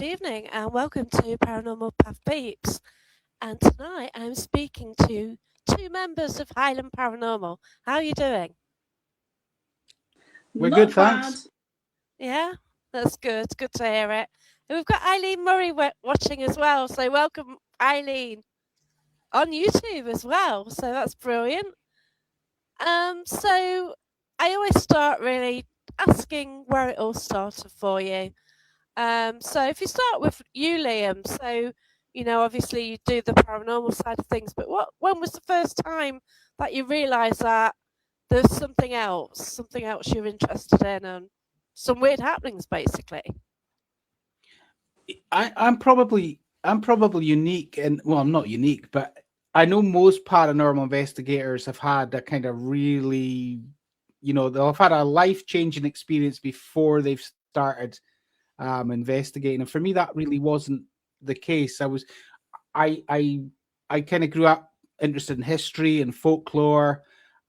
good evening, and welcome to Paranormal Peeps. And tonight I'm speaking to two members of Highland Paranormal. How are you doing? We're good, Not bad. thanks. Yeah, that's good. Good to hear it. And we've got Eileen Murray watching as well. So welcome, Eileen, on YouTube as well. So that's brilliant. So I always start really asking where it all started for you. So if you start with you, Liam, so obviously you do the paranormal side of things, but when was the first time that you realised that there's something else you're interested in, and some weird happenings, basically? I'm probably unique, and well, I'm not unique, but I know most paranormal investigators have had a kind of really, they'll have had a life changing experience before they've started investigating. And for me, that really wasn't the case. I I kind of grew up interested in history and folklore,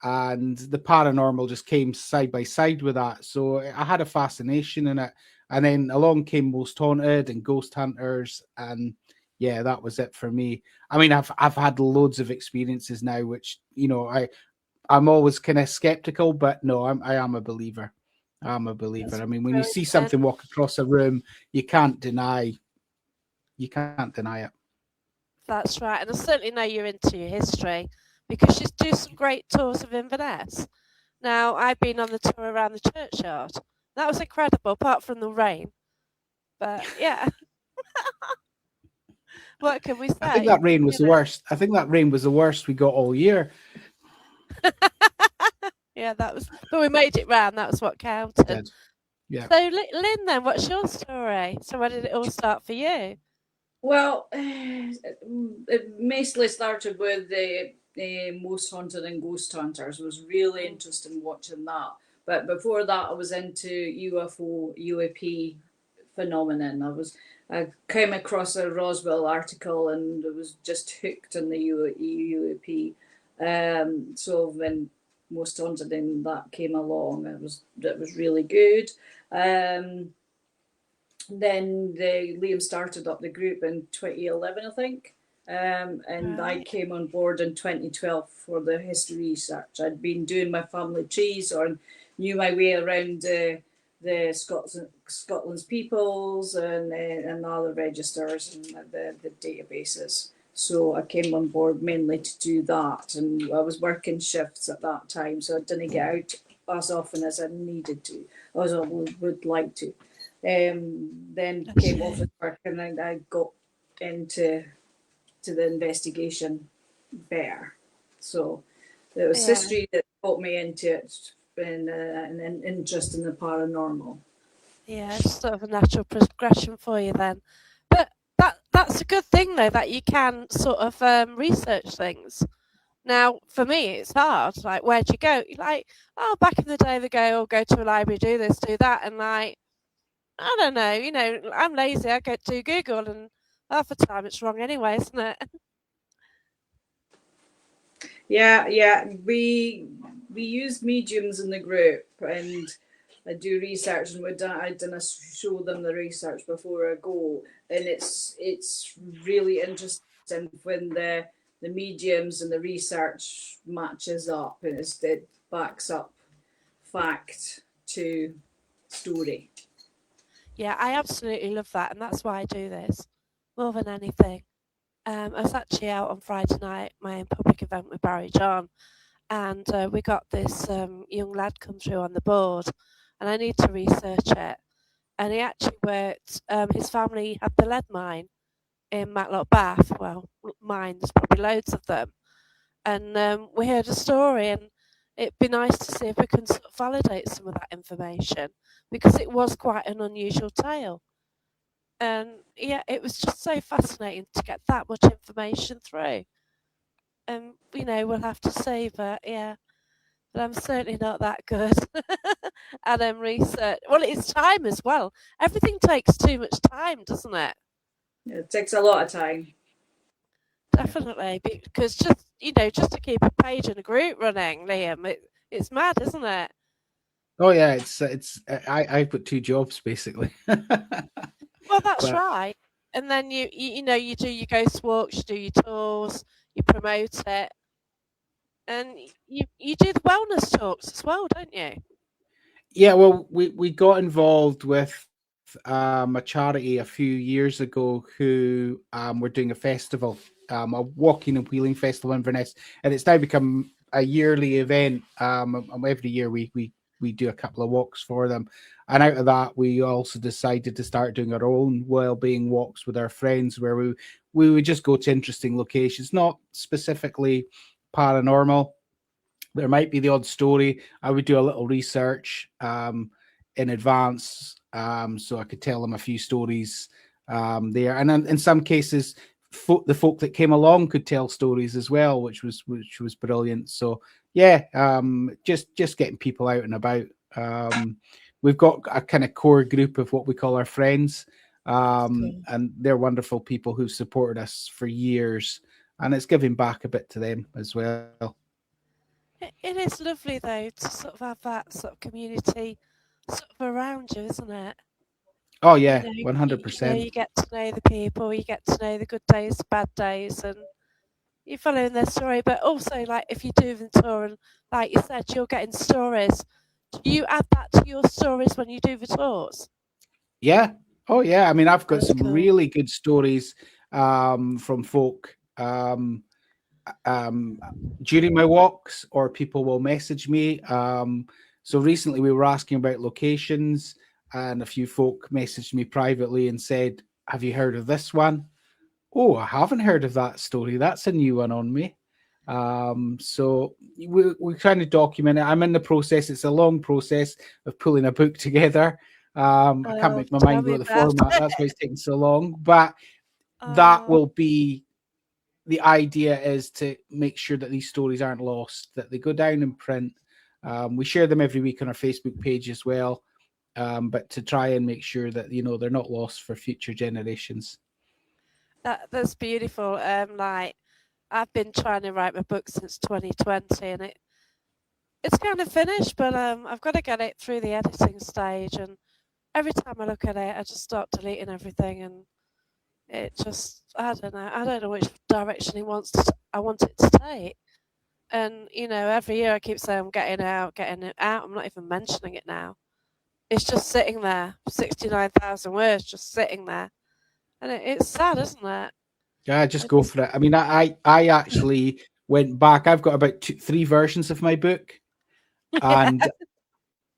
and the paranormal just came side by side with that. So I had a fascination in it. And then along came Most Haunted and Ghost Hunters, and yeah, that was it for me. I mean, I've had loads of experiences now, which I'm always kind of skeptical, but no, I am a believer. I'm a believer. That's I mean, when you brilliant. see And something walk across a room, you can't deny you can't deny it. that's right. And I certainly know you're into your history because you do some great tours of Inverness. Now, I've been on the tour around the churchyard. That was incredible, apart from the rain. But yeah, what can we I think say? that rain was You the worst. I think that rain was the worst we got all year. know. Yeah, that was. But we made it round. That was what counted. Did. Yeah. So, Lynn, then, what's your story? So, where did it all start for you? Well, it mostly started with the Most Haunted and Ghost Hunters. It was really Mm. interesting watching that. But before that, I was into UFO, UAP phenomenon. I came across a Roswell article and I was just hooked on the UAP. So when Most Haunted and that came along, it was really good. Um, then Liam started up the group in 2011, I think. And I Right. came on board in 2012 for the history research. I'd been doing my family tree, so I knew my way around the Scotland's peoples and other registers and the databases. So I came on board mainly to do that, and I was working shifts at that time, so I didn't get out as often as I needed to, as I would like to. Then Bless came you. office work, and then I got into the investigation better. So it was Yeah. history that got me into it, and an interest in the paranormal. Yeah, it's sort of a natural progression for you then. But that's a good thing though that you can sort of research things. Now, for me, it's hard. Like, where'd you go? You're like, oh, back in the day, they go, oh, go to a library, do this, do that, and like, I don't know. I'm lazy. I go to Google, and half the time it's wrong anyway, isn't it? Yeah, yeah. We use mediums in the group, and I do research, and I done show them the research before I go, and it's really interesting when the mediums and the research matches up, and it backs up fact to story. Yeah, I absolutely love that, and that's why I do this more than anything. I was actually out on Friday night, my own public event with Barry John, and we got this young lad come through on the board, and I need to research it. And he actually worked. His family had the lead mine in Matlock Bath. Well, mine, there's probably loads of them. And we heard a story, and it'd be nice to see if we can sort of validate some of that information because it was quite an unusual tale. And yeah, it was just so fascinating to get that much information through. And we'll have to see, but yeah, but I'm certainly not that good at research. Well, it's time as well. Everything takes too much time, doesn't it? It takes a lot of time. Yeah. Definitely, because just to keep a page and a group running, Liam, it's mad, isn't it? Oh yeah, it's I put two jobs basically. Well, that's But right. And then you do your ghost walks, you do your tours, you promote it, and you do the wellness talks as well, don't you? yeah, well, we got involved with a charity a few years ago who were doing a festival, a walking and wheeling festival in Inverness, and it's now become a yearly event. Every year we do a couple of walks for them, and out of that we also decided to start doing our own well-being walks with our friends, where we would just go to interesting locations, not specifically paranormal. There might be the odd story. I would do a little research in advance, so I could tell them a few stories there. And in some cases, the folk that came along could tell stories as well, which was brilliant. So yeah, just getting people out and about. We've got a kind of core group of what we call our friends, Cool. and they're wonderful people who've supported us for years, and it's giving back a bit to them as well. It is lovely though to sort of have that sort of community sort of around you, isn't it? Oh You yeah, know, one hundred you percent. get to know the people, you get to know the good days, the bad days, and you're following their story. But also, like if you do the tour, and like you said, you're getting stories. Do you add that to your stories when you do the tours? Yeah. Oh yeah. I mean, I've got That's some cool. really good stories from folk um, during my walks, or people will message me. So recently we were asking about locations, and a few folk messaged me privately and said, "Have you heard of this one?" Oh, I haven't heard of that story. That's a new one on me. So we're trying to document it. I'm in the process. It's a long process of pulling a book together. I can't Well, make my tell mind go me at the about format. it. That's why it's taking so long. But that Oh, will be the idea, is to make sure that these stories aren't lost, that they go down in print. We share them every week on our Facebook page as well. But to try and make sure that they're not lost for future generations. that's beautiful. Like I've been trying to write my book since 2020, and it's kind of finished, but I've got to get it through the editing stage. And every time I look at it, I just start deleting everything, and it just I don't know which direction I want it to take. And every year I keep saying I'm getting it out. I'm not even mentioning it now. It's just sitting there, 69,000 words, just sitting there, and it's sad, isn't it? Yeah, just I go just for it. I mean, I actually went back. I've got about three versions of my book, and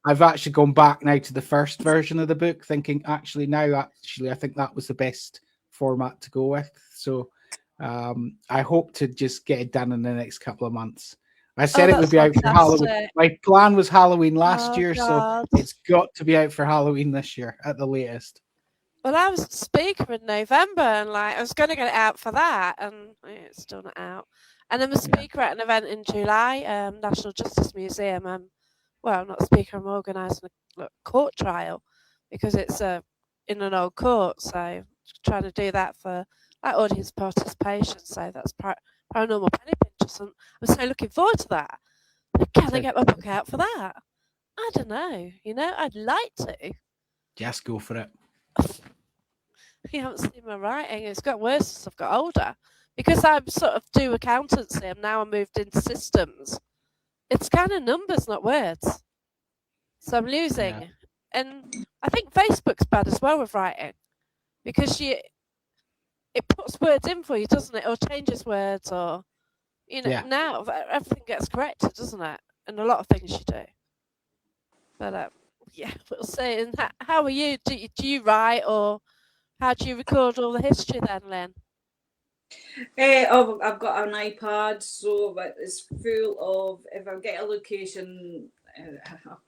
I've actually gone back now to the first version of the book, thinking actually I think that was the best format to go with. So I hope to just get it done in the next couple of months. I oh, said it would that's be out for Halloween. fantastic. My plan was Halloween last Oh year, so God. it's got to be out for Halloween this year at the latest. Well, I was a speaker in November, and like I was going to get it out for that, and it's still not out. And I'm a Yeah. speaker at an event in July, National Justice Museum. Well, I'm not a speaker. I'm organising a court trial because it's in an old court. So trying to do that for like audience participation. So that's paranormal penny pinchers, and I'm so looking forward to that. But can I So get my book out for that? I don't know. I'd like to. just go for it. You haven't seen my writing. It's got worse as I've got older. Because I sort of do accountancy and now I moved into systems. It's kind of numbers, not words. So I'm Yeah. losing. And I think Facebook's bad as well with writing because it puts words in for you, doesn't it? Or changes words, or Yeah. now everything gets corrected, doesn't it? And a lot of things you do. But yeah, we'll see. And how are you? Do you write, or how do you record all the history then, Lynn? I've got an iPad, so it's full of. If I get a location,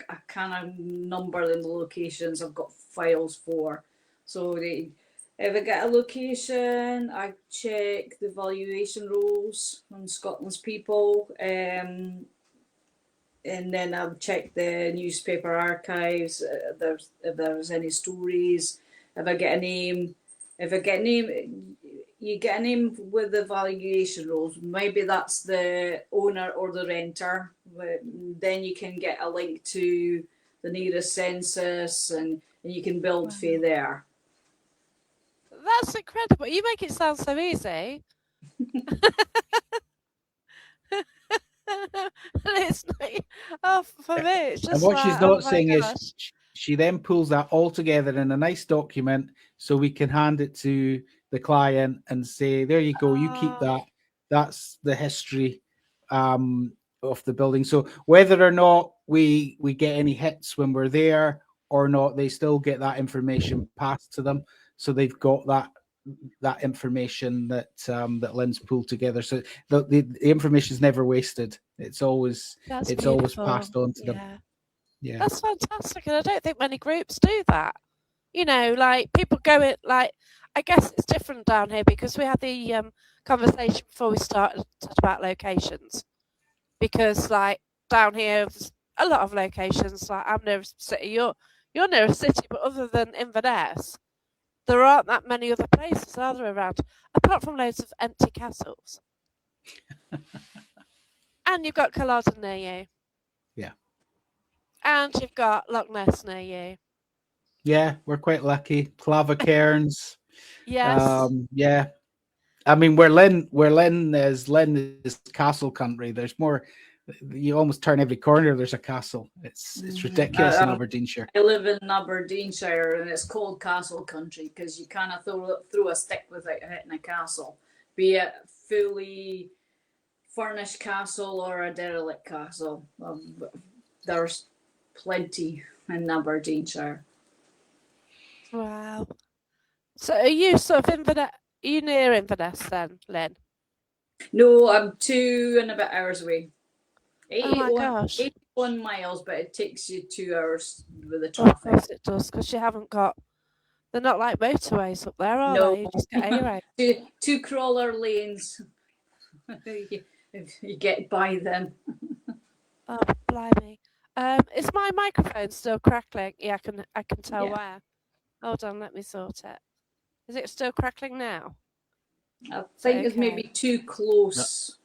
I kind of number the locations I've got files for. So if I get a location, I check the valuation rules on Scotland's people, and then I'll check the newspaper archives. If there's any stories, if I get a name, if I get a name, you get a name with the valuation rules. Maybe that's the owner or the renter. Then you can get a link to the nearest census, and you can build Wow. fee there. That's incredible. You make it sound so easy. It's like, oh, for me, it's And just what she's like, oh not my saying is gosh. she then pulls that all together in a nice document so we can hand it to the client and say, there you go, you keep Oh, that. That's the history of the building. So whether or not we get any hits when we're there or not, they still get that information passed to them. So they've got that information that Lynn's pulled together. So the information is never wasted. that's It's always beautiful. passed on to them. Yeah. Yeah. That's fantastic. And I don't think many groups do that. Like people go it like, I guess it's different down here because we had the conversation before we started about locations. Because like down here, there's a lot of locations. Like I'm near a city, you're near a city, but other than Inverness, there aren't that many other places, are there, around? Apart from loads of empty castles. And you've got Culloden near you. Yeah. And you've got Loch Ness near you. Yeah, we're quite lucky. Clava Cairns. Yes. Yeah. I mean, Lynn is castle country. There's more. You almost turn every corner. There's a castle. It's ridiculous in Aberdeenshire. I live in Aberdeenshire, and it's called Castle Country because you kind of throw a stick without hitting a castle, be it fully furnished castle or a derelict castle. There's plenty in Aberdeenshire. Wow. So are you sort of Inverness? Are you near Inverness then, Lynn? No, I'm 2 and a bit hours away. Oh my gosh. 81 miles, but it takes you 2 hours with the Well, of traffic. course it does, because you haven't got. They're not like motorways up there, are No. they? You just get A road. two crawler lanes. you get by them. Oh, blimey. Is my microphone still crackling? Yeah, I can tell where. Hold on, let me sort it. Is it still crackling now? I think it's maybe too close.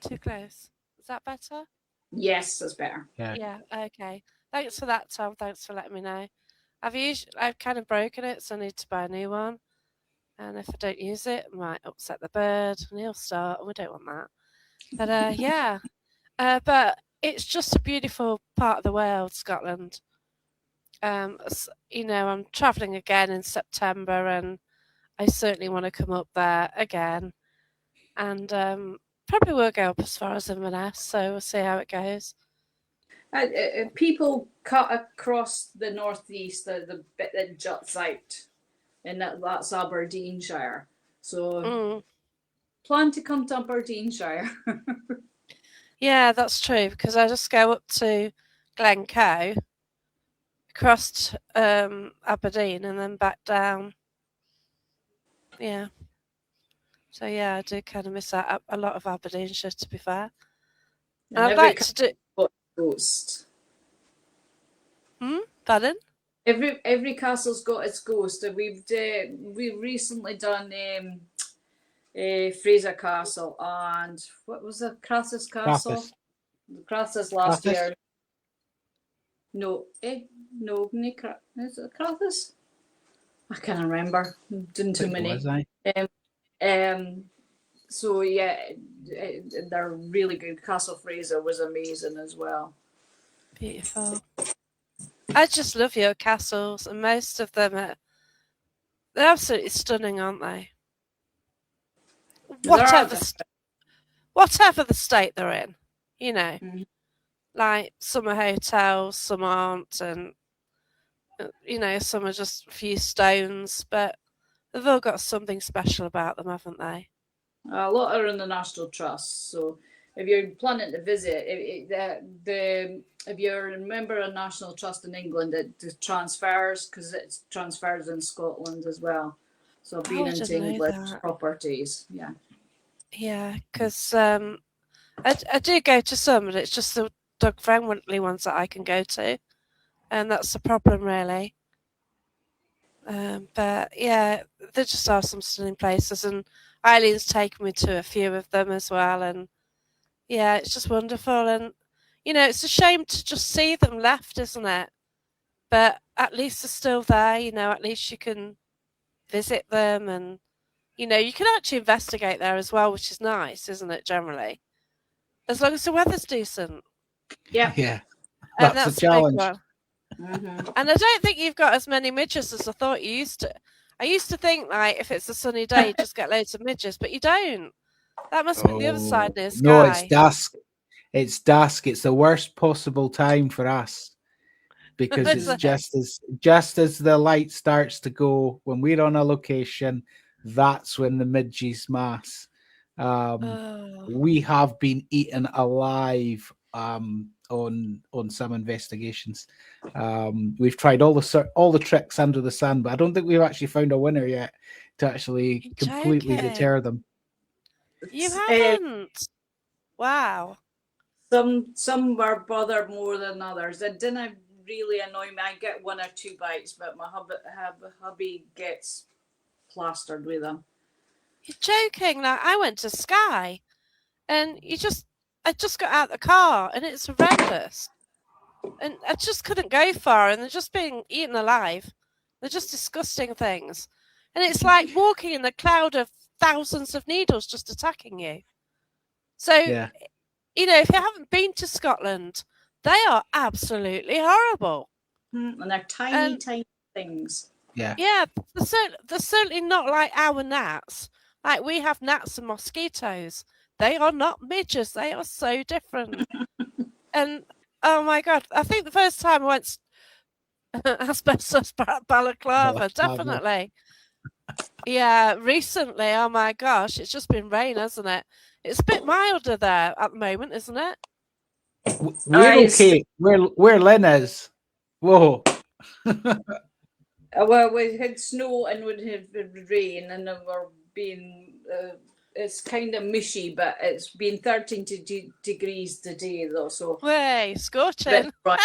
No. Too close. Is that better? Yes, that's better. Yeah, okay. Thanks for that, Tom. Thanks for letting me know. I've kind of broken it, so I need to buy a new one. And if I don't use it, it might upset the bird and he'll start, and we don't want that. But yeah. But it's just a beautiful part of the world, Scotland. I'm travelling again in September, and I certainly want to come up there again. And probably will go up as far as Inverness, so we'll see how it goes. People cut across the northeast, the bit that juts out, and that's Aberdeenshire. So plan to come to Aberdeenshire. Yeah, that's true, because I just go up to Glencoe, across Aberdeen, and then back down. Yeah. So yeah, I do kind of miss out a lot of Aberdeenshire, to be fair. And I'd like to do. Ghost. Pardon? Every castle's got its ghost. We've recently done Fraser Castle and what was the Crassus Castle? Crassus last year. No, no, is it Crassus? I can't remember. I'm doing too many. So yeah, they're really good. Castle Fraser was amazing as well. Beautiful. I just love your castles, and most of them they're absolutely stunning, aren't they? Whatever the state they're in, like some are hotels, some aren't, and some are just a few stones, but they've all got something special about them, haven't they? A lot are in the National Trust, so if you're planning to visit, if you're a member of National Trust in England, it transfers because it transfers in Scotland as well. So being into English properties, yeah. Yeah, because I do go to some, but it's just the dog-friendly ones that I can go to, and that's the problem, really. But yeah, there just are some stunning places, and Eileen's taken me to a few of them as well, and yeah, it's just wonderful. And it's a shame to just see them left, isn't it? But at least they're still there. At least you can visit them, and you can actually investigate there as well, which is nice, isn't it? Generally, as long as the weather's decent, Yeah. Yeah, and that's a that's the big challenge. one. Mm-hmm. And I don't think you've got as many midges as I thought you used to. I used to think like if it's a sunny day, you just get loads of midges, but you don't. That must be the other side Oh near no, it's sky. dusk. It's dusk. It's the worst possible time for us because Is it's it? just as the light starts to go when we're on a location. That's when the midges mass. Um, Oh, we have been eaten alive on some investigations. We've tried all the tricks under the sun, but I don't think we've actually found a winner yet to actually you're completely joking. deter them. You haven't. Wow. Some were bothered more than others. It didn't really annoy me. I get one or two bites, but my hubby gets plastered with them. You're joking. Like I went to Sky and I just got out the car and it's horrendous. And I just couldn't go far and they're just being eaten alive. They're just disgusting things. And it's like walking in a cloud of thousands of needles just attacking you. So, Yeah, if you haven't been to Scotland, they are absolutely horrible. And they're tiny, And tiny things. yeah. yeah, they're certainly not like our gnats. Like we have gnats and mosquitoes. They are not midges. They are so different. And oh my God, I think the first time I went asbestos balaclava, Balaclava. definitely. Yeah, recently, oh my gosh, it's just been rain, hasn't it? It's a bit milder there at the moment, isn't it? We're It's okay. Where Lynn is. Whoa. well, we had snow and would have rain, and then we're being. It's kind of mushy, but it's been 13 degrees today, though, so Way, a scorching. bit dry.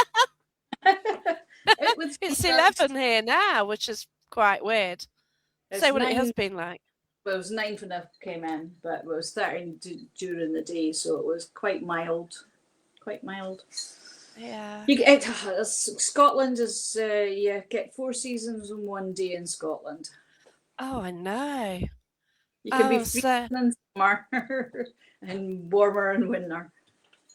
It was It's 11 here now, which is quite weird. it's Say what it 9. has been like. Well, it was 9 when I came in, but it was 13 during the day, so it was quite mild. Quite mild. Yeah. Scotland is you get 4 seasons in one day in Scotland. Oh, I know. You can be Oh, freezing so in summer and warmer in winter.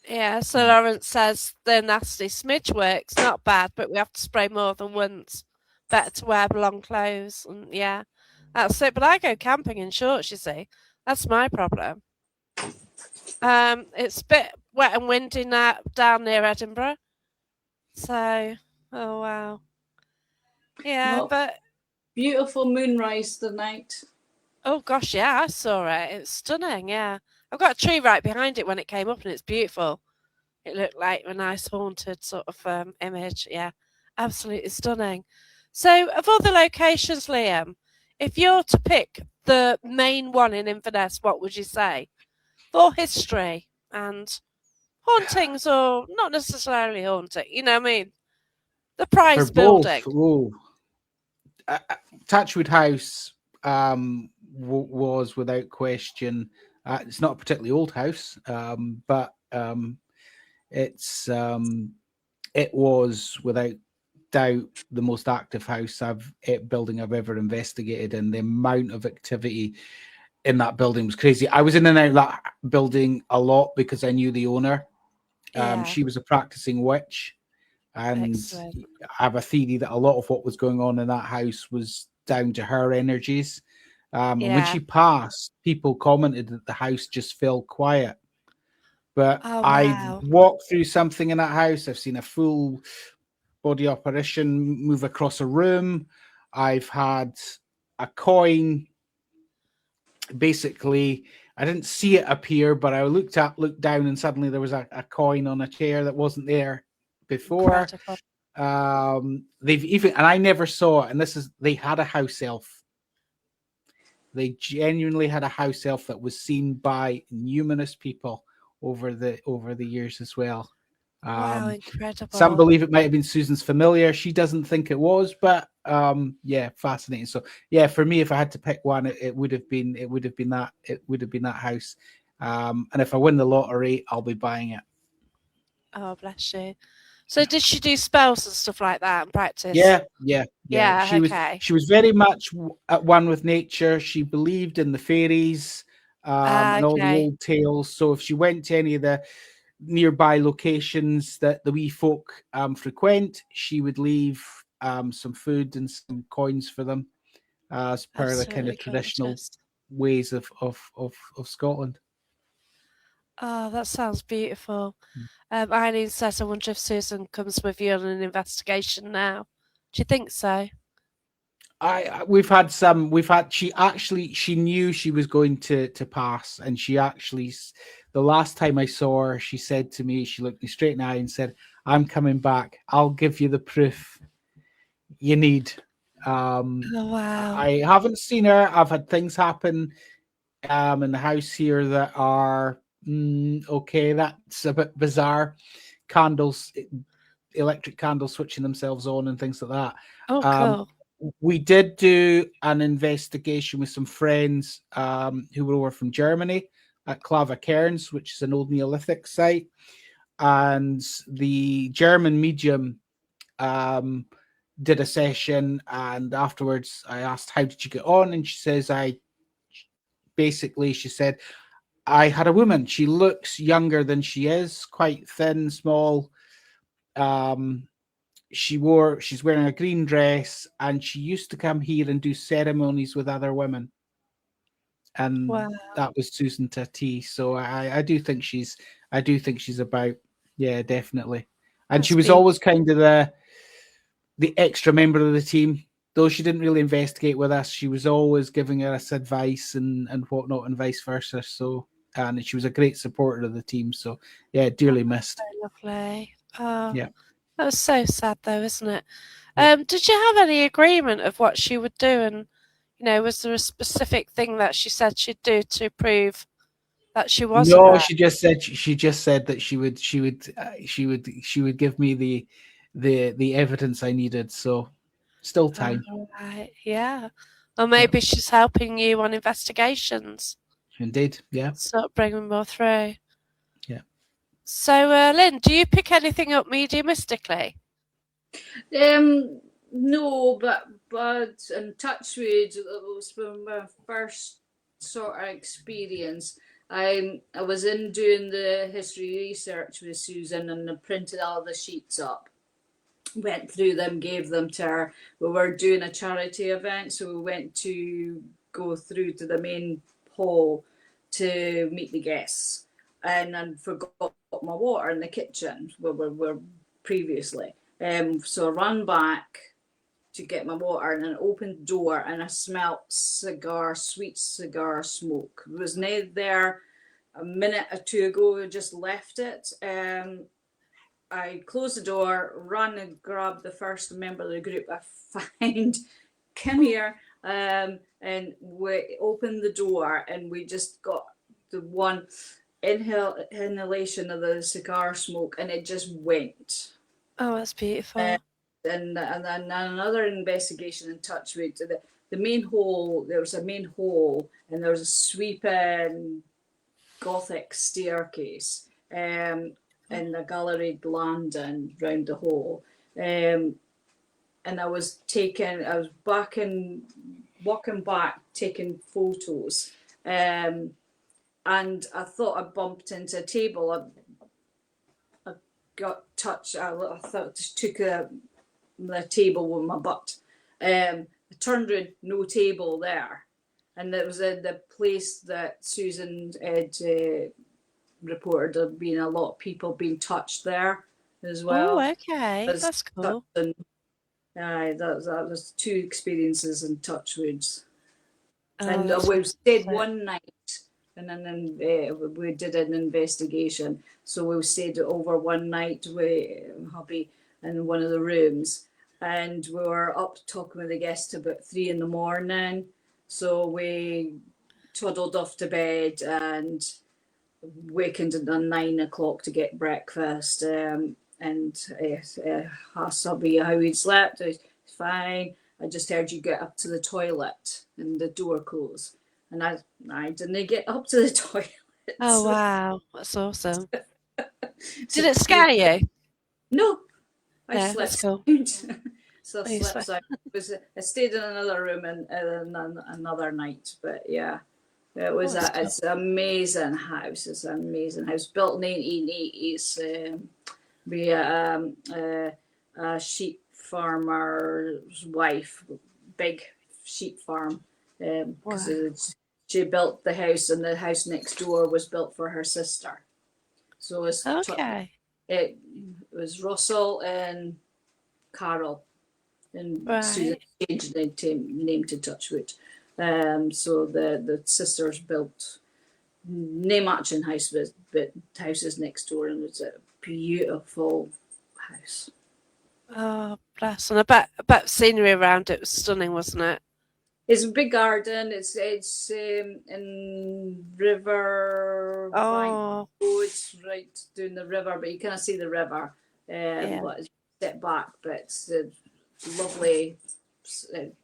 yeah. So Lawrence says the nasty smidge works, not bad, but we have to spray more than once. Better to wear long clothes, and yeah, that's it. But I go camping in shorts. You see, that's my problem. It's a bit wet and windy now down near Edinburgh. So, oh wow, yeah. Well, But beautiful moonrise tonight. oh gosh, yeah, I saw it. It's stunning. Yeah, I've got a tree right behind it when it came up, and it's beautiful. It looked like a nice haunted sort of image. Yeah, absolutely stunning. So, of all the locations, Liam, if you're to pick the main one in Inverness, what would you say for history and hauntings, or not necessarily haunting? You know what I mean? The For prize both. building. Oh, Touchwood House was without question. It's not a particularly old house, but it's it was without doubt the most active house building I've ever investigated, and the amount of activity in that building was crazy. I was in and out of that building a lot because I knew the owner. Yeah, She was a practicing witch, and excellent. I have a theory that a lot of what was going on in that house was down to her energies. And when Yeah. she passed, people commented that the house just felt quiet. But Oh I've wow. walked through something in that house. I've seen a full body apparition move across a room. I've had a coin. Basically, I didn't see it appear, but I looked down, and suddenly there was a coin on a chair that wasn't there before. Incredible. They've even, and I never saw it, and they had a house elf. They genuinely had a house elf that was seen by numerous people over the years as well. Wow, Some incredible. believe it might have been Susan's familiar. She doesn't think it was, but yeah, fascinating. So yeah, for me, if I had to pick one, it would have been that house. And if I win the lottery, I'll be buying it. Oh, bless you. So did she do spells and stuff like that and practice? Yeah, Yeah, Yeah, okay. she was very much at one with nature. She believed in the fairies and all the Okay. old tales. So if she went to any of the nearby locations that the wee folk frequent, she would leave some food and some coins for them, as per the kind of Absolutely traditional gorgeous. ways of Scotland. Oh, that sounds beautiful. Mm. Eileen says, I wonder if Susan comes with you on an investigation now. Do you think so? We've had some. We've had. She knew she was going to pass, and she actually. The last time I saw her, she said to me, she looked me straight in the eye and said, "I'm coming back. I'll give you the proof you need." Oh, wow. I haven't seen her. I've had things happen in the house here that are okay. That's a bit bizarre. Candles, electric candles switching themselves on and things like that. Oh, Um, cool. we did do an investigation with some friends who were over from Germany at Clava Cairns, which is an old Neolithic site. And the German medium did a session. And afterwards, I asked, "How did you get on?" And she says, she said, "I had a woman. She looks younger than she is, quite thin, small. Um, she's wearing a green dress, and she used to come here and do ceremonies with other women." And Wow. that was Susan to a T. So I do think she's about, yeah, definitely. And she That's was beautiful. always kind of the extra member of the team. Though she didn't really investigate with us, she was always giving us advice and whatnot, and vice versa. So, and she was a great supporter of the team. So, yeah, dearly missed. Lovely. Oh, Yeah, that was so sad, though, isn't it? yeah. Did you have any agreement of what she would do? And, was there a specific thing that she said she'd do to prove that she was a No, rat? she just said that she would give me the evidence I needed. So, still time. Oh, right. Yeah. Or Yeah, maybe she's helping you on investigations. indeed. Yeah, Start bringing more through. yeah. So, Lynn, do you pick anything up mediumistically? No, but and touchwood, it was from my first sort of experience. I was in doing the history research with Susan, and I printed all the sheets up, went through them, gave them to her. We were doing a charity event, so we went to go through to the main hall to meet the guests, and I forgot my water in the kitchen where we were previously. So I ran back to get my water, and an opened door, and I smelt sweet cigar smoke. It was not there a minute or two ago. I just left it. I closed the door, ran and grabbed the first member of the group I find, come here, and we opened the door, and we just got the one inhalation of the cigar smoke, and it just went. Oh, that's Uh, beautiful. and then another investigation in Touchwood. The main hall, there was a main hall, and there was a sweeping Gothic staircase, and a galleried landing round the hall. And I was walking back, taking photos, and I thought I bumped into a table. I got touched. I thought I just took the table with my butt. I turned around, no table there. And it was the place that Susan had reported there being a lot of people being touched there as Oh, well. okay. As That's cool. that was two experiences in Touchwoods. Oh, And that's we stayed fantastic. one night, and then we did an investigation. So we stayed over one night with hubby in one of the rooms, and we were up talking with the guests about 3 in the morning. So we toddled off to bed and wakened at 9 o'clock to get breakfast. And asked hubby how he'd slept. He's fine. I just heard you get up to the toilet and the door closed. And I didn't get up to the toilet. Oh, wow. That's awesome. So Did it scare you? no, I No, that's slept cool. sound. So I Oh, you slept. slept. So I stayed in another room and another night. But yeah, it was Oh, it's good. it's an amazing house. It's an amazing house built in 1980s. Be a sheep farmer's wife, big sheep farm, because Wow. she built the house, and the house next door was built for her sister. So Okay. it was Russell and Carol, and Susan Right. changed the name to Touchwood. So the sisters built no matching house, but houses next door, and it's a beautiful house. Oh, bless. And I bet scenery around it was stunning, wasn't it? It's a big garden. It's in river bank. Oh, Oh, it's right down the river, but you kind of see the river. yeah. But it's set back, but it's lovely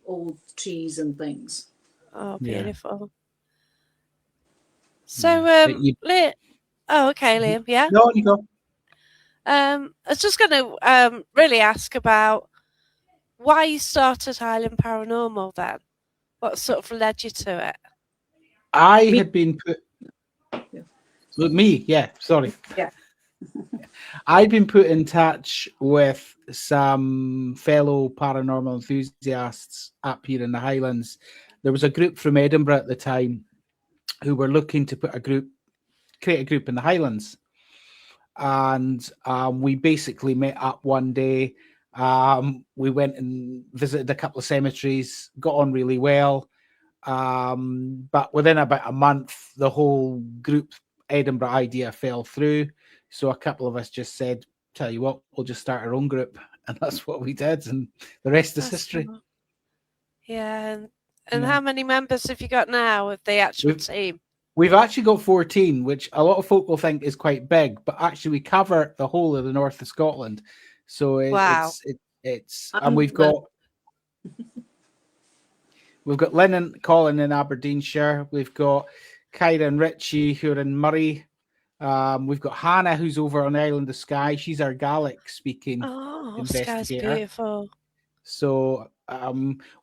old trees and things. Oh, Yeah. beautiful. Yeah. So, But you, Liam. Oh, okay, Liam. Yeah. no, you go. I was just going to really ask about why you started Highland Paranormal then. What sort of led you to it? I Me, had been put yeah. with me. Yeah, sorry. Yeah. I'd been put in touch with some fellow paranormal enthusiasts up here in the Highlands. There was a group from Edinburgh at the time who were looking to create a group in the Highlands. And we basically met up one day. We went and visited a couple of cemeteries, got on really well. But within about a month, the whole group Edinburgh idea fell through. So a couple of us just said, "Tell you what, we'll just start our own group," and that's what we did. And the rest is That's history. cool. Yeah. And Yeah, how many members have you got now of the actual we've team? we've actually got 14, which a lot of folk will think is quite big, but actually we cover the whole of the north of Scotland. So Wow. it's and I'm well, we've got Lynn and Colin in Aberdeenshire. We've got Kyra and Richie who are in Murray. We've got Hannah who's over on Island of Skye. She's our Gaelic speaking Oh, Sky's investigator. beautiful. So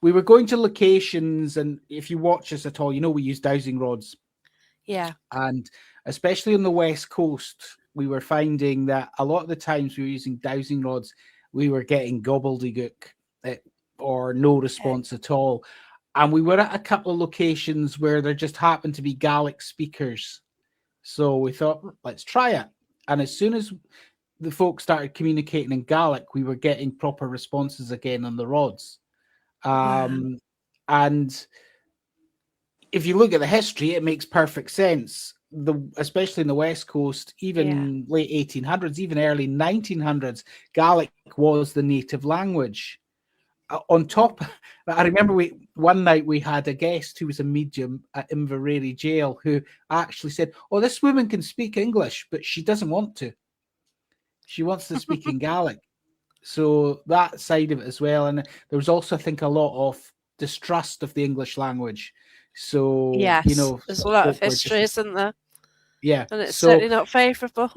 we were going to locations, and if you watch us at all, you know we use dowsing rods. Yeah. And especially on the West Coast, we were finding that a lot of the times we were using dowsing rods, we were getting gobbledygook or no Okay. response at all. And we were at a couple of locations where there just happened to be Gaelic speakers. So we thought, let's try it. And as soon as the folks started communicating in Gaelic, we were getting proper responses again on the rods. Wow. And if you look at the history, it makes perfect sense. Especially in the West Coast, Yeah. even late 1800s, even early 1900s, Gaelic was the native language. On top, I remember one night we had a guest who was a medium at Inverary Jail who actually said, "Oh, this woman can speak English, but she doesn't want to. She wants to speak in Gaelic." So that side of it as well, and there was also, I think, a lot of distrust of the English language. So Yes. There's a some lot of folk were just history, isn't there? yeah. And it's So certainly not favourable.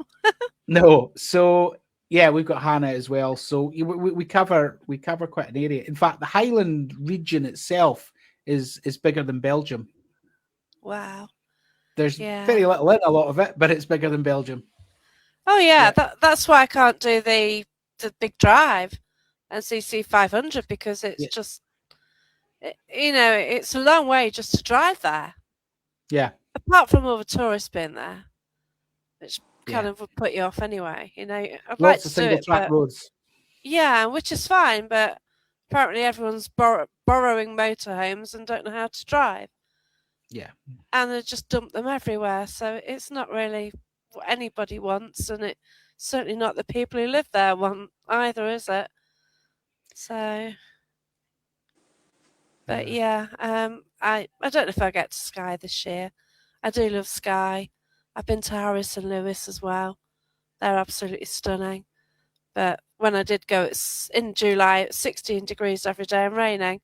no, so yeah, we've got Hannah as well. So we cover quite an area. In fact, the Highland region itself is bigger than Belgium. Wow. There's Yeah. very little in a lot of it, but it's bigger than Belgium. Oh yeah, Yeah, that's why I can't do the big drive and CC 500 because it's yeah, just it's a long way just to drive there. yeah, Apart from all the tourists being there, which kind yeah. of would put you off anyway. I'd like Lots to of do single it, track but roads. yeah, which is fine. But apparently everyone's borrowing motorhomes and don't know how to drive, Yeah, and they just dump them everywhere. So it's not really what anybody wants, and it's certainly not the people who live there want either, is it? So, but yeah. yeah, I don't know if I get to Skye this year. I do love Skye. I've been to Harris and Lewis as well. They're absolutely stunning. But when I did go, it's in July. It's 16 degrees every day and raining.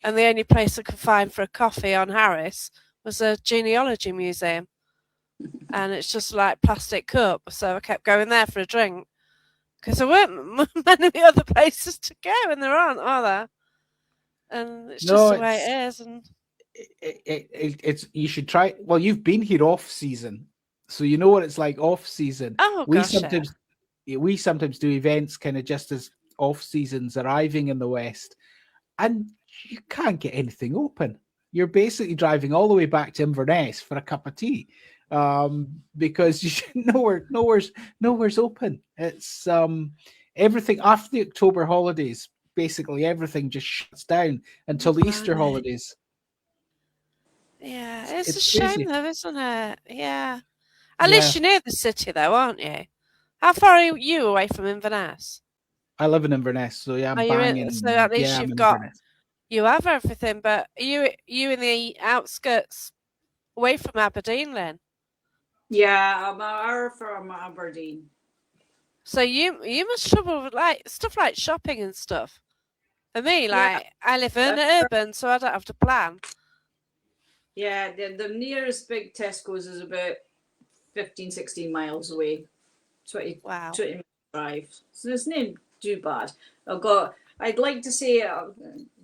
And the only place I could find for a coffee on Harris was a genealogy museum. And it's just like plastic cup. So I kept going there for a drink because there weren't many other places to go, and there aren't, are there? And it's just No, the way it is. And it's you should try. Well, you've been here off season, so you know what it's like off season. oh We gosh, yeah. sometimes we sometimes do events kind of just as off seasons arriving in the West, and you can't get anything open. You're basically driving all the way back to Inverness for a cup of tea, because you should, nowhere's open. It's everything after the October holidays. Basically, everything just shuts down until the Easter Blimey. holidays. Yeah, it's a It's shame crazy. though, isn't it? Yeah. At Yeah, least you're near the city though, aren't you? How far are you away from Inverness? I live in Inverness, so yeah, Are I'm you in? So banging. at least Yeah, I'm you've in got Inverness. you have everything, but are you in the outskirts away from Aberdeen, Lynn? Yeah, I'm an hour from Aberdeen. So you must struggle with like stuff like shopping and stuff. For me, Yeah, like I live in urban, so I don't have to plan. yeah. The nearest big Tesco's is about 15, 16 miles away. 20, Wow. 20 minute drive. So it's not too bad. I'd like to say,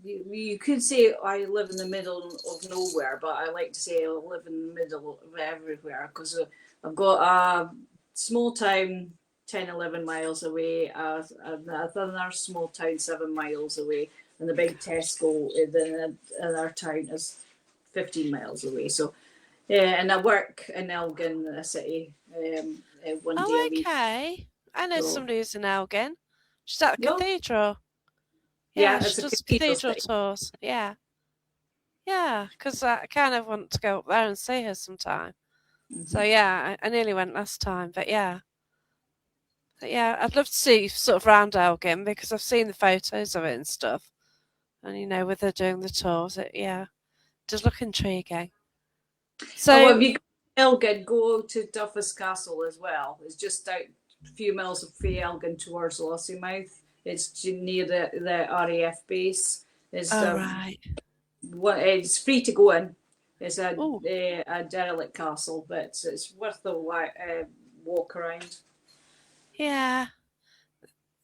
you could say I live in the middle of nowhere, but I like to say I live in the middle of everywhere because I've got a small town 10, 11 miles away, another small town 7 miles away, and the big Tesco in our town is 15 miles away. So, yeah, and I work in Elgin, the city, one day a Oh, week. okay. I know So, somebody who's in Elgin. She's at the no, cathedral. Yeah, yeah, she it's a does cathedral cathedral city. tours. Yeah. Yeah, because I kind of want to go up there and see her sometime. So Mm-hmm. yeah, I nearly went last time, but yeah. But yeah, I'd love to see sort of round Elgin because I've seen the photos of it and stuff. And with her doing the tours, it does look intriguing. And well, if So, you go to Elgin, go to Duffus Castle as well. It's just out a few miles from Elgin towards Lossiemouth. It's near the RAF base. It's all right. it's free to go in. It's Oh, a derelict castle, but it's worth the walk around. yeah,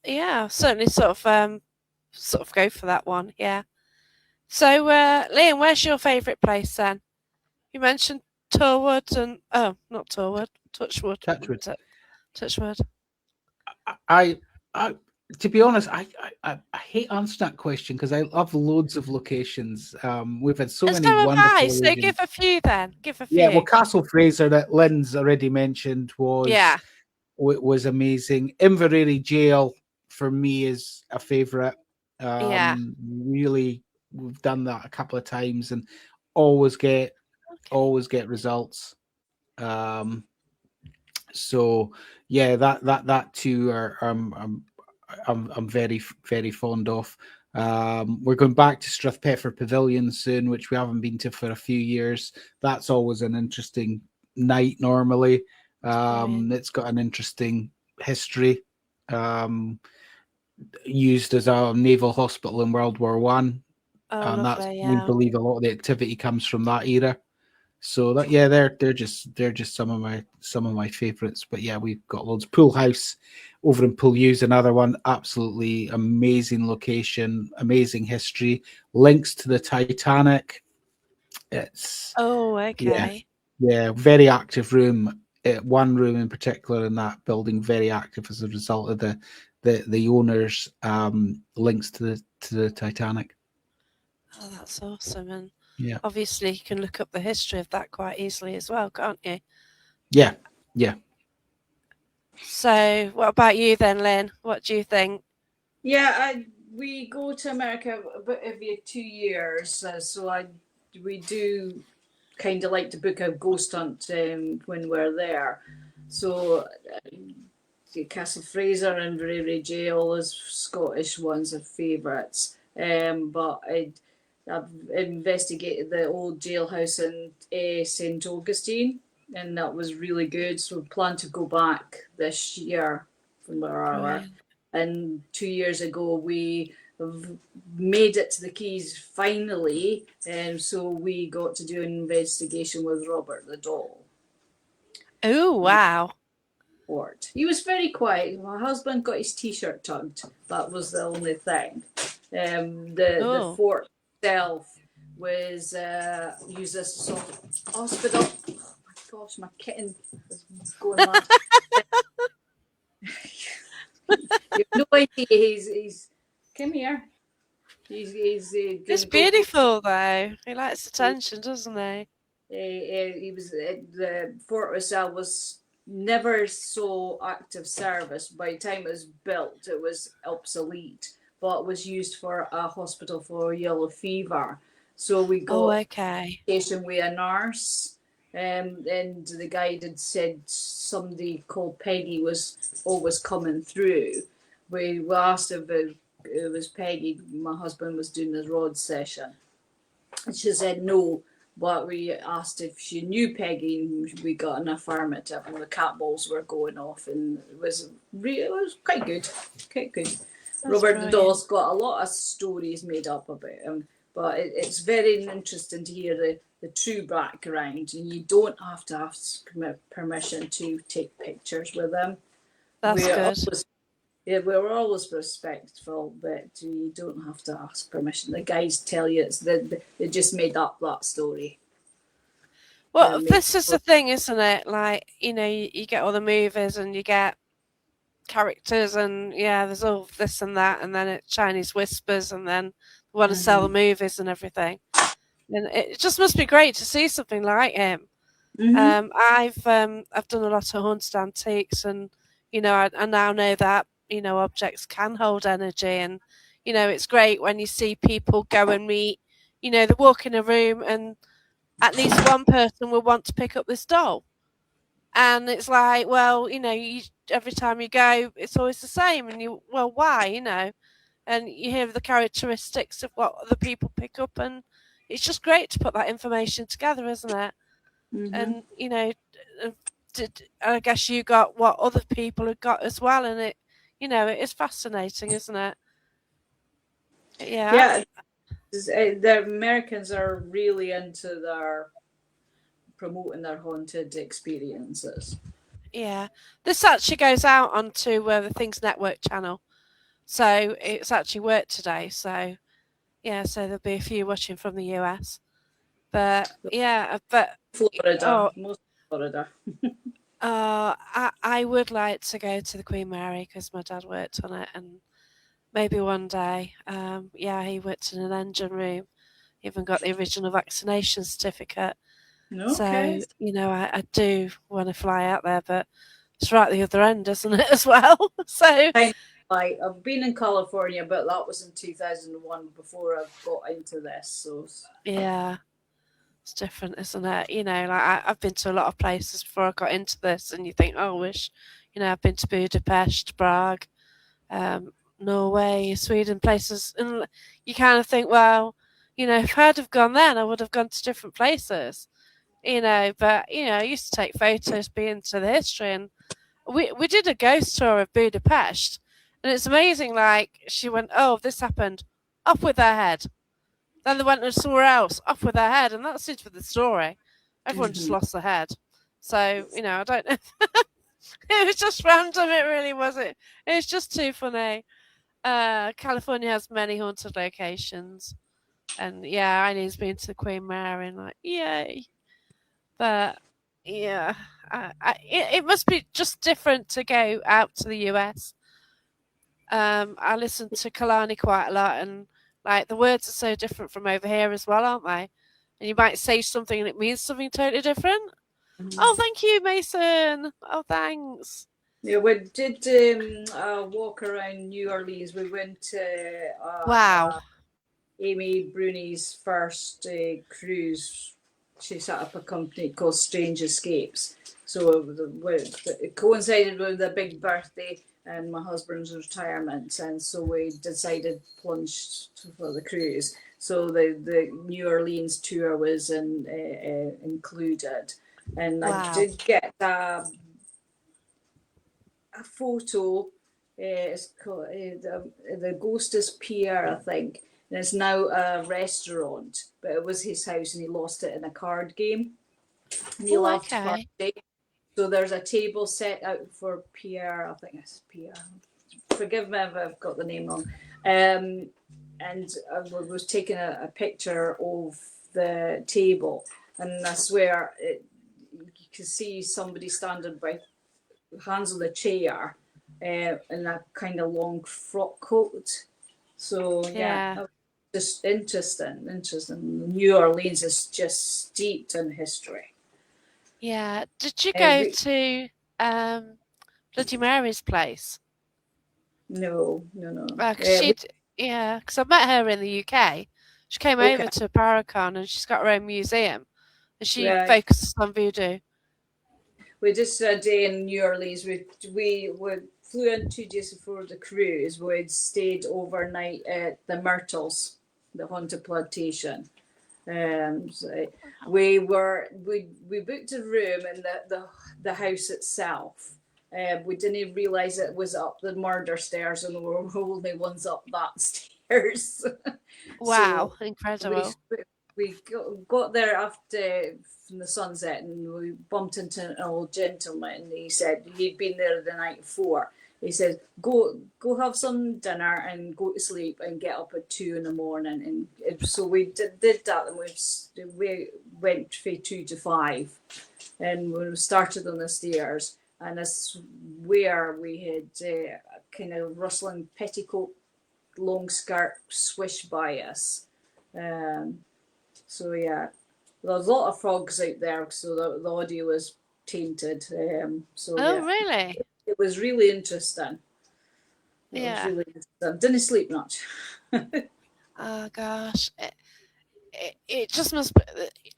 yeah. Certainly, sort of go for that one. Yeah. So, Liam, where's your favourite place then? You mentioned Torwood and not Torwood, Touchwood, Touchwood. wasn't it? Touchwood. I, I, to be honest, I hate answering that question because I love loads of locations. We've had so And so many have I. wonderful So give regions. a few then. Give a Yeah, well, few. Castle Fraser that Lynn's already mentioned Yeah. was amazing. Inverary Jail for me is a favourite. Yeah. Really, we've done that a couple of times and always get Okay. results. So yeah, that two are I'm very fond of. We're going back to Strathpeffer Pavilion soon, which we haven't been to for a few years. That's always an interesting night normally. That's brilliant. It's got an interesting history. Um, Used as a naval hospital in World War One, Oh, and that's lovely. we Yeah. believe a lot of the activity comes from that era. So they're just some of my favorites. But yeah, we've got loads. Pool House over in Poolews, another one. Absolutely amazing location, amazing history, links to the Titanic. It's Oh, yeah, okay. yeah, very active room. One room in particular in that building, very active as a result of the owners' links to the Titanic. Oh, that's awesome. And Yeah, obviously, you can look up the history of that quite easily as well, can't you? yeah, yeah. So, what about you then, Lynn? What do you think? Yeah, we go to America about every 2 years, we do kind of like to book a ghost hunt when we're there. So Castle Fraser and Inverary Jail as Scottish ones are favourites. But I've investigated the old jailhouse in St Augustine, and that was really good. So we plan to go back this year from where we are. Brilliant. And 2 years ago, we have made it to the Keys finally, and so we got to do an investigation with Robert the Doll. Oh, wow. fort. He was very quiet. My husband got his t-shirt tugged. That was the only thing. The Oh. fort itself was used as a hospital. Oh my gosh, my kitten is going mad. You have no idea. He's come here. He's It's gonna go. beautiful though. He likes attention, doesn't he? He was the fort itself was never so active service. By the time it was built, it was obsolete, but it was used for a hospital for yellow fever. So we Oh, got okay. station with a nurse, and the guide had said somebody called Peggy was always coming through. We asked if it was Peggy. My husband was doing his rod session. And she said no, but we asked if she knew Peggy, and we got an affirmative, and the cat balls were going off, and it was quite good, quite good. That's Robert the brilliant. Doll's got a lot of stories made up about him, but it's very interesting to hear the true background, and you don't have to ask permission to take pictures with him. That's We're good. always we're always respectful, but you don't have to ask permission. The guys tell you they just made up that story. Well, this is the thing, isn't it? Like, you know, you get all the movies and you get characters and yeah, there's all this and that, and then it's Chinese whispers, and then they want to sell the movies and everything. And it just must be great to see something like him. I've done a lot of haunted antiques, and you know, I now know that objects can hold energy, and it's great when you see people go and meet. They walk in a room, and at least one person will want to pick up this doll, and it's like, well, every time you go, it's always the same, and why, and you hear the characteristics of what other people pick up, and it's just great to put that information together, isn't it? And I guess you got what other people have got as well, and it is fascinating, isn't it? Yeah. The Americans are really into their promoting their haunted experiences. Yeah, this actually goes out onto the Things Network channel, so it's actually worked today. So yeah, so there'll be a few watching from the US, but Florida, most Florida. I would like to go to the Queen Mary because my dad worked on it, and maybe one day. He worked in an engine room, even got the original vaccination certificate. Okay. So I do want to fly out there, but it's right at the other end, isn't it, as well? So like I've been in California, but that was in 2001 before I got into this. So yeah. It's different, isn't it? Like I've been to a lot of places before I got into this, and you think, oh, I wish, I've been to Budapest, Prague, Norway, Sweden, places, and you kind of think, well, if I'd have gone then, I would have gone to different places, But I used to take photos, be into the history, and we did a ghost tour of Budapest, and it's amazing. Like she went, oh, this happened, off with her head. Then they went and somewhere else, off with their head, and that's it for the story. Everyone just lost their head. So, I don't know. It was just random, it really wasn't. It was just too funny. California has many haunted locations. And yeah, Eileen's been to the Queen Mary, and like, yay. But yeah, it must be just different to go out to the US. I listen to Kalani quite a lot, and like the words are so different from over here as well, aren't they? And you might say something and it means something totally different. Oh, thank you, Mason. Oh, thanks. Yeah, we did a walk around New Orleans. We went to Wow. Amy Bruni's first cruise. She set up a company called Strange Escapes. So it coincided with a big birthday and my husband's retirement, and so we decided plunge for the cruise. So the New Orleans tour was included, and Wow. I did get a photo. It's called the Ghostess Pier, I think. And it's now a restaurant, but it was his house, and he lost it in a card game. And he loved card game. So there's a table set out for Pierre. I think it's Pierre. Forgive me if I've got the name wrong. And I was taking a picture of the table, and I swear you can see somebody standing by hands on the chair in a kind of long frock coat. So yeah, Yeah. just interesting, interesting. New Orleans is just steeped in history. Yeah. Did you go Every to um, Bloody Mary's place? no, no, no. Because she'd, yeah, because I met her in the UK. She came Okay, over to Paracon and she's got her own museum and she right. focuses on voodoo. We just a day in New Orleans. We flew in 2 days before the cruise. We'd stayed overnight at the Myrtles, the haunted plantation. So we booked a room in the house itself. We didn't realise it was up the murder stairs, and we were only ones up that stairs. Wow, So we incredible. we got there after from the sunset, and we bumped into an old gentleman. He said he'd been there the night before. He said, "Go have some dinner and go to sleep and get up at 2 in the morning." And so we did that, and we went from 2 to 5, and we started on the stairs. And I swear we had a kind of rustling petticoat, long skirt swish by us. Um, so yeah, there's a lot of frogs out there, so the audio was tainted. So Oh, yeah, really? it was really interesting. It was Yeah. really interesting. Didn't sleep much. Oh, gosh. It just must be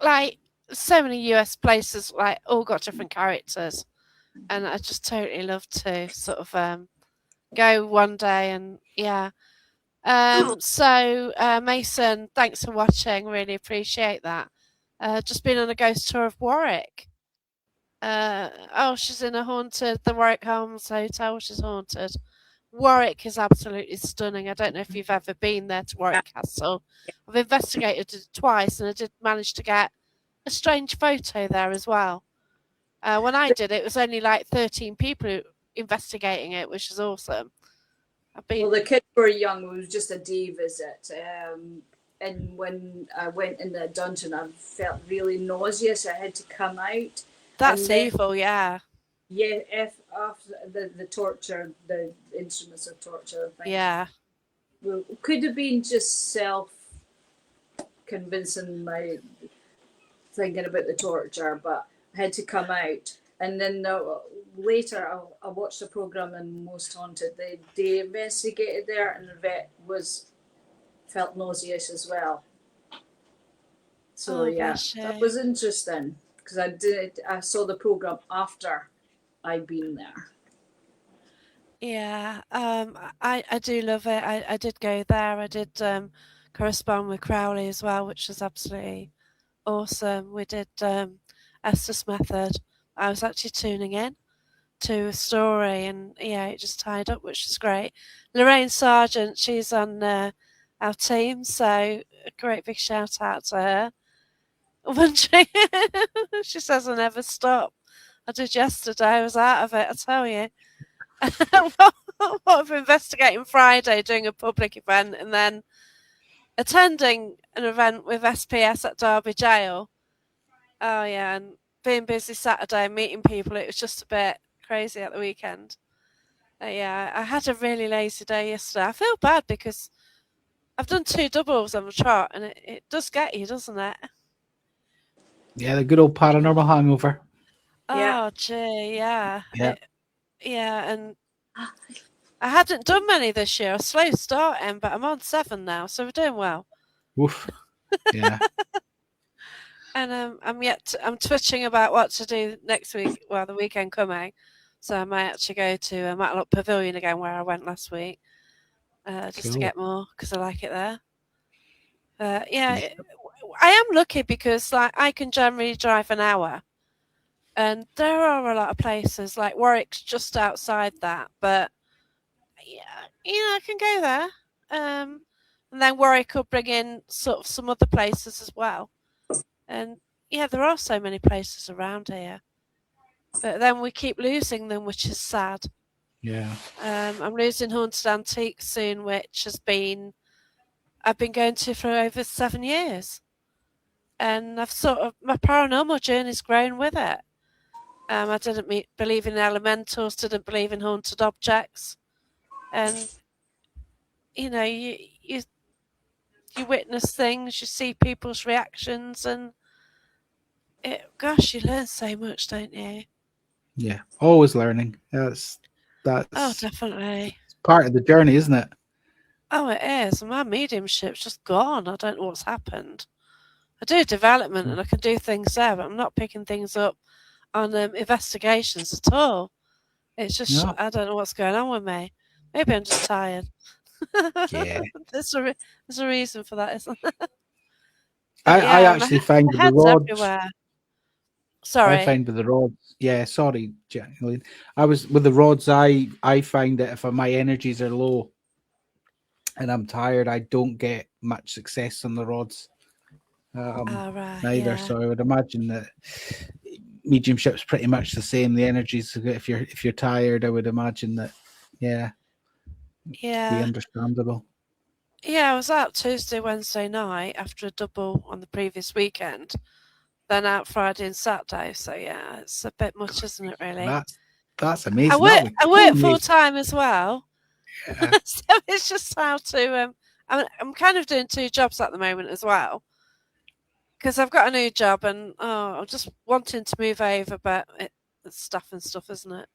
like so many US places, like, all got different characters. And I just totally love to sort of go one day and yeah. So Mason, thanks for watching. Really appreciate that. Just been on a ghost tour of Warwick. Oh, she's in a haunted, the Warwick Arms Hotel. She's haunted. Warwick is absolutely stunning. I don't know if you've ever been there to Warwick Castle. I've investigated it twice, and I did manage to get a strange photo there as well. When I did it, it was only like 13 people investigating it, which is awesome. I've Well, been the kids were young. It was just a day visit. And when I went in the dungeon, I felt really nauseous. I had to come out. That's And then, evil, yeah. yeah, if after the torture, the instruments of torture, I think, Yeah. well, could have been just self convincing my thinking about the torture, but I had to come out. And then later, I watched a program in Most Haunted. They investigated there, and the vet was felt nauseous as well. So Oh, yeah, bless that you. was interesting because I saw the program after I'd been there. Yeah. I do love it. I did go there. I did correspond with Crowley as well, which was absolutely awesome. We did Estes Method. I was actually tuning in to a story, and yeah, it just tied up, which is great. Lorraine Sargent, she's on our team, so a great big shout out to her. When she says I never stop. I did yesterday. I was out of it. I tell you. What of investigating Friday, doing a public event, and then attending an event with SPS at Derby Jail. Oh yeah, and being busy Saturday, meeting people. It was just a bit crazy at the weekend. Yeah, I had a really lazy day yesterday. I feel bad because I've done 2 doubles on the trot, and it does get you, doesn't it? Yeah, the good old paranormal hangover. Yeah. Oh gee, yeah, Yeah. yeah, and I hadn't done many this year. A slow starting, but I'm on 7 now, so we're doing well. Woof. Yeah. And I'm twitching about what to do next week. Well, the weekend coming, so I might actually go to Matlock Pavilion again, where I went last week, just to Cool. get more because I like it there. Yeah, Yeah. I am lucky because like I can generally drive an hour, and there are a lot of places like Warwick's just outside that, but yeah, I can go there. And then Warwick could bring in sort of some other places as well. And yeah, there are so many places around here. but then we keep losing them, which is sad. Yeah. I'm losing Haunted Antiques soon, which I've been going to for over 7 years, and I've sort of my paranormal journey's grown with it. I didn't believe in elementals, didn't believe in haunted objects, and you you witness things, you see people's reactions, and gosh, you learn so much, don't you? Yeah. Always learning. Oh, That's definitely. part of the journey, isn't it? Oh, it is. My mediumship's just gone. I don't know what's happened. I do development and I can do things there, but I'm not picking things up on investigations at all. It's just No. I don't know what's going on with me. Maybe I'm just tired. Yeah. There's a reason for that, isn't there? I, But I yeah, actually find my with the head's rods, everywhere. I Sorry. find with the rods, yeah, sorry, Jacqueline. I was with the rods, I find that if my energies are low and I'm tired, I don't get much success on the rods. All right. Neither. Yeah. So I would imagine that mediumship's pretty much the same. The energies, if you're tired, I would imagine that, yeah, be Yeah. understandable. Yeah. I was out Tuesday, Wednesday night after a double on the previous weekend. Then out Friday and Saturday. So yeah, it's a bit much, isn't it? Really. That's I amazing. That work. would I so work full amazing. time as well. Yeah. So it's just how to. I'm kind of doing two jobs at the moment as well because I've got a new job and I'm just wanting to move over, but it's stuff and stuff, isn't it?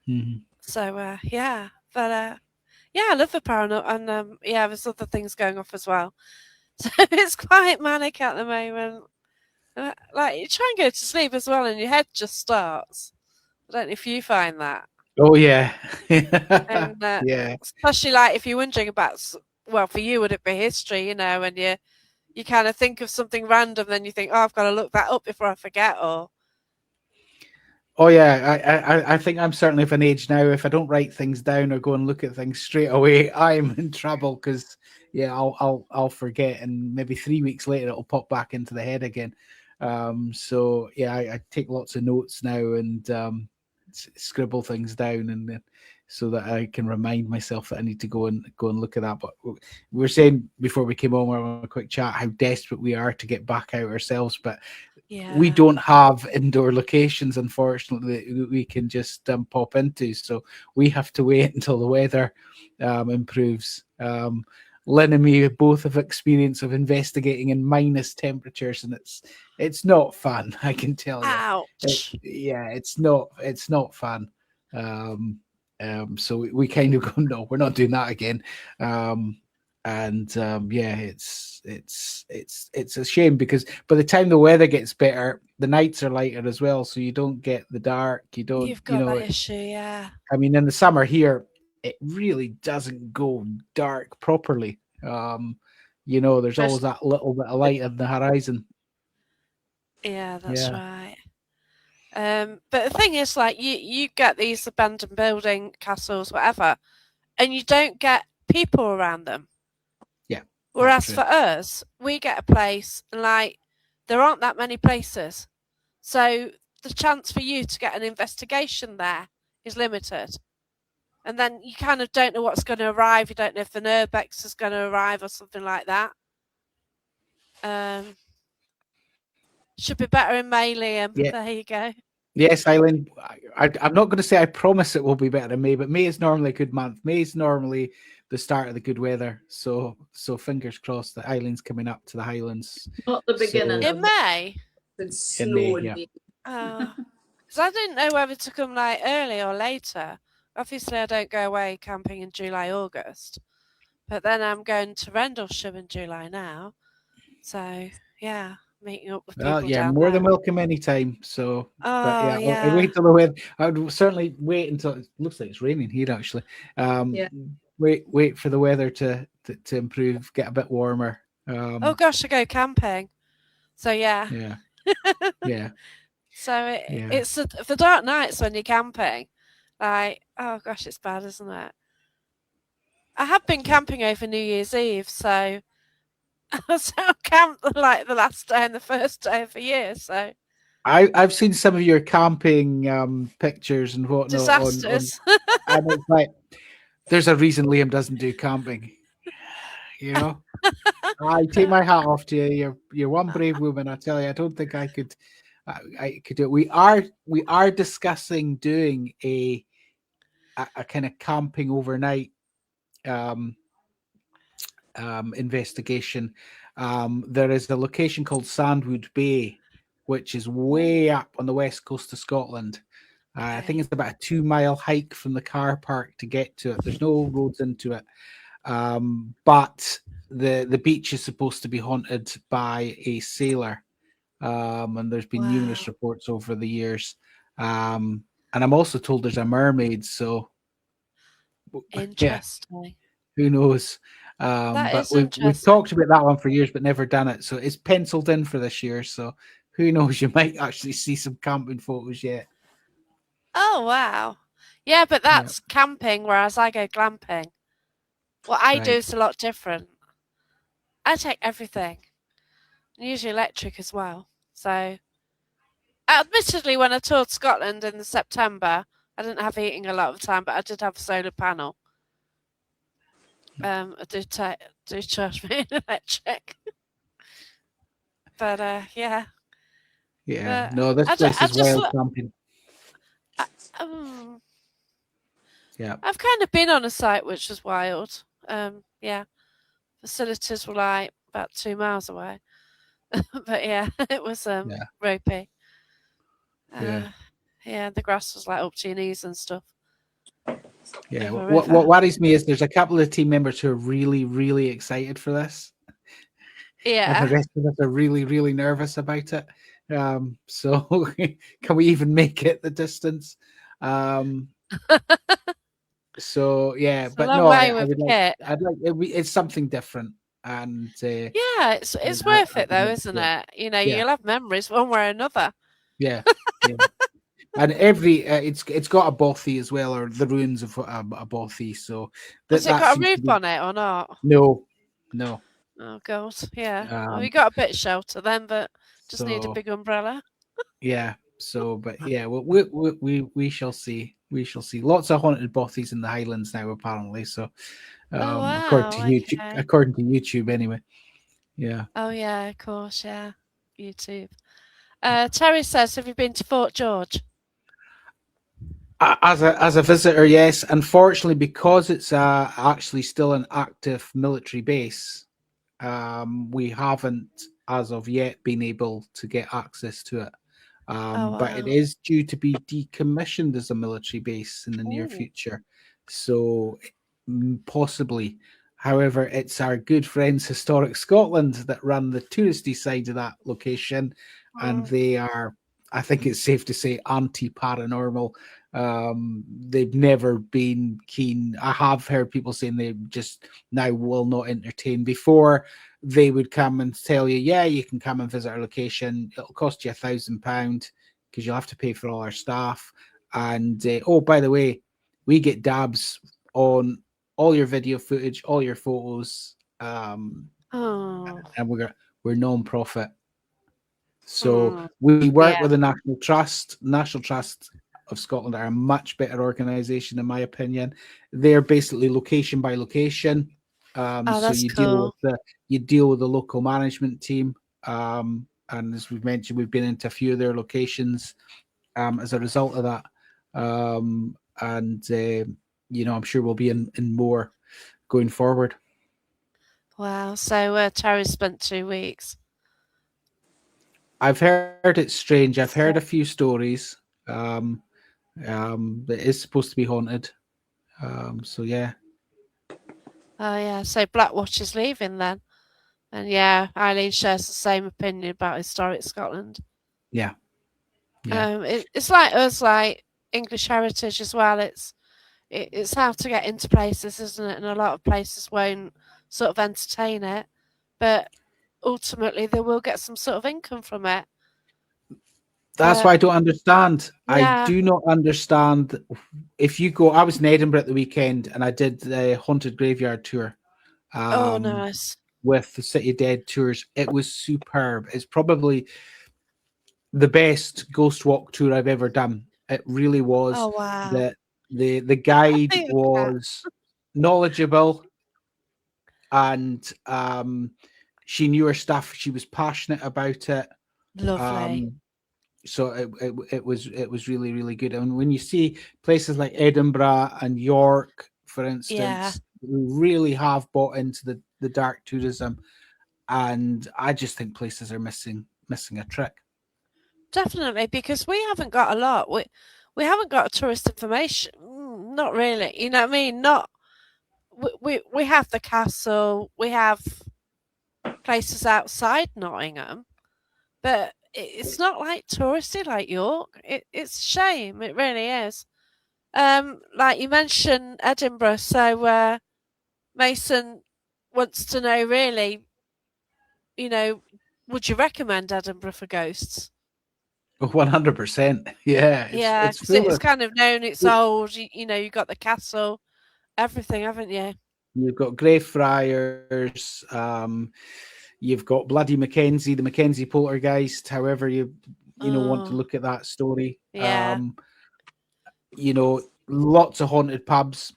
Mhm. So yeah, but yeah, I love the paranormal, and yeah, there's other things going off as well. So it's quite manic at the moment. Like you try and go to sleep as well, and your head just starts. I don't know if you find that. Oh yeah, And yeah. especially like if you're wondering about, well, for you would it be history, and you kind of think of something random, then you think, oh, I've got to look that up before I forget, or Oh yeah, I think I'm certainly of an age now. If I don't write things down or go and look at things straight away, I'm in trouble because yeah, I'll forget, and maybe 3 weeks later it'll pop back into the head again. So yeah, I take lots of notes now and scribble things down, and so that I can remind myself that I need to go and look at that. But we were saying before we came on, we were having a quick chat, how desperate we are to get back out ourselves, but we yeah, don't have indoor locations, unfortunately, that we can just pop into. So we have to wait until the weather improves. Lynn and me both have experience of investigating in minus temperatures, and it's not fun. I can tell you. ouch. Yeah, it's not fun. So we kind of go, no, we're not doing that again. And yeah, it's a shame because by the time the weather gets better, the nights are lighter as well, so you don't get the dark. You don't, You've got that issue, yeah. I mean, in the summer here, it really doesn't go dark properly. There's always Especially that little bit of light on the horizon. Yeah, that's Yeah, right. But the thing is, like, you get these abandoned building, castles, whatever, and you don't get people around them. yeah, that's Whereas true. for us, we get a place, and like, there aren't that many places. So the chance for you to get an investigation there is limited. And then you kind of don't know what's going to arrive. You don't know if the Nurbex is going to arrive or something like that. Should be better in May, Liam. Yeah. There you go. Yes, Eileen. I'm not going to say I promise it will be better in May, but May is normally a good month. May is normally the start of the good weather. So fingers crossed that Eileen's coming up to the Highlands. not the beginning So In of May? it's in slow May, and yeah. me. Because I didn't know whether to come like early or later. Obviously, I don't go away camping in July, August. But then I'm going to Rendlesham in July now. So, yeah, meeting up with Well, people yeah, down more than there. welcome anytime. So, but Oh, yeah, I'll yeah. wait till the weather. I would certainly wait until it looks like it's raining here. Actually, Yeah. wait for the weather to improve, get a bit warmer. Oh, gosh, I go camping. So, yeah. Yeah, yeah, So yeah, it's the dark nights when you're camping. Like, oh, gosh, it's bad, isn't it? I have been yeah. camping over New Year's Eve, so so I camped like the last day and the first day of the year. So I've seen some of your camping pictures and whatnot on Disasters. and it's like there's a reason Liam doesn't do camping. You know, I take my hat off to you. You're one brave woman. I tell you, I don't think I could do it. We are discussing doing a kind of camping overnight um, investigation. There is a location called Sandwood Bay, which is Ooh, way up on the west coast of Scotland. I think okay. it's about a 2 mile hike from the car park to get to it. There's no roads into it, but the beach is supposed to be haunted by a sailor, and there's been numerous Wow. reports over the years. And I'm also told there's a mermaid, so yeah, Interesting. who knows? That But is we've interesting. talked about that one for years, but never done it. So it's penciled in for this year. So who knows? You might actually see some camping photos yet. Oh, wow. Yeah, but Yeah, that's camping, whereas I go glamping. What I do right. is a lot different. I take everything, and usually electric as well. So, admittedly, when I toured Scotland in September, I didn't have heating a lot of the time, but I did have a solar panel. I do charge me in electric, but yeah. Yeah. But No, this place I is just wild camping. I, um, Yeah. I've kind of been on a site which was wild. Yeah, facilities were like about 2 miles away, but yeah, it was Yeah. ropey. Yeah. Uh, yeah, the grass was like up to your knees and stuff Yeah. near the What river. worries me is there's a couple of team members who are really, really excited for this, and the Yeah. rest of us are really, really nervous about it. So can we even make it the distance? Um, so yeah, It's a but long no, way I with would like, kit. it's something different, and Yeah, it's worth I it would though, like to isn't do it. it? You know, Yeah, you'll have memories one way or another. yeah, yeah. And every it's got a bothy as well, or the ruins of a bothy. So Has it that got a seems to roof be on it or not? no, no. Oh god, yeah. Well, Um, we got a bit of shelter then, but just need a so big umbrella. yeah, so but yeah, well, we shall see. We shall see. Lots of haunted bothies in the Highlands now, apparently. So Oh according to wow, YouTube, okay. according to YouTube, anyway. Yeah. Oh yeah, of course, yeah. YouTube. Terry says, have you been to Fort George? As a visitor, yes. Unfortunately, because it's actually still an active military base, we haven't, as of yet, been able to get access to it. Oh But it wow. is due to be decommissioned as a military base in the near Ooh. future. So possibly. However, it's our good friends Historic Scotland that run the touristy side of that location, and Mm. they are, I think it's safe to say, anti paranormal. They've never been keen. I have heard people saying they just now will not entertain. Before, they would come and tell you, yeah, you can come and visit our location. It'll cost you £1,000 because you'll have to pay for all our staff. And oh, by the way, we get dabs on all your video footage, all your photos, Oh. and we're non-profit. So Mm. we work Yeah. with the National Trust. National Trust of Scotland are a much better organisation, in my opinion. They're basically location by location. Oh, So that's cool. you deal with the local management team. And as we've mentioned, we've been into a few of their locations as a result of that. And I'm sure we'll be in more going forward. Wow. So Terry spent 2 weeks. I've heard it's strange. I've heard a So, few stories. Um, that is supposed to be haunted. So yeah, oh yeah. So Blackwatch is leaving then. And yeah, Eileen shares the same opinion about historic Scotland. yeah, yeah. It's like us, like English heritage as well. It's how to get into places, isn't it? And a lot of places won't sort of entertain it, but ultimately they will get some sort of income from it. That's But why I don't understand. I yeah, do not understand. If you go, I was in Edinburgh at the weekend, and I did the haunted graveyard tour. oh Um, nice. with the City Dead tours. It was superb. It's probably the best ghost walk tour I've ever done. It really was. Oh wow. The I guide think that was knowledgeable, and she knew her stuff. She was passionate about it. lovely. Um, so it was really really good. And when you see places like Edinburgh and York, for Yeah, instance, who really have bought into the dark tourism, and I just think places are missing a trick. definitely because we haven't got a lot. We haven't got tourist information. Not really. You know what I mean? Not we have the castle. We have places outside Nottingham, but it's not like touristy like York. It's a shame. It really is. Like you mentioned Edinburgh, so Mason wants to know really, you know, would you recommend Edinburgh for ghosts? 100%. Yeah, Yeah, it's because full it's of. kind of known, it's old. You know, you got the castle, everything, haven't you? You've got Greyfriars. You've got bloody Mackenzie, the Mackenzie poltergeist. However you want to Oh, look at that story. yeah. Lots of haunted pubs.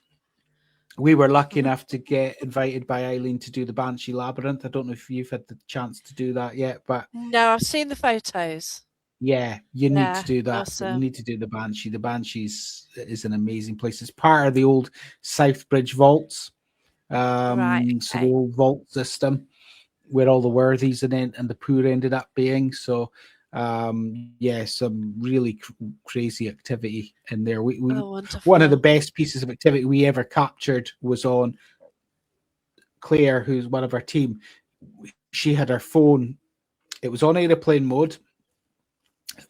We were lucky Mhm. enough to get invited by Eileen to do the Banshee Labyrinth. I don't know if you've had the chance to do that yet, but No, I've seen the photos. yeah, you need to Yeah, do that. You awesome. need to do the Banshee. The Banshees is an amazing place. It's part of the old Southbridge vaults. Right, So the okay. old vault system where all the worthies and the poor ended up being. So yeah, some really crazy activity in there. We Oh, One of the wonderful. best pieces of activity we ever captured was on Claire, who's one of our team. She had her phone. It was on airplane mode.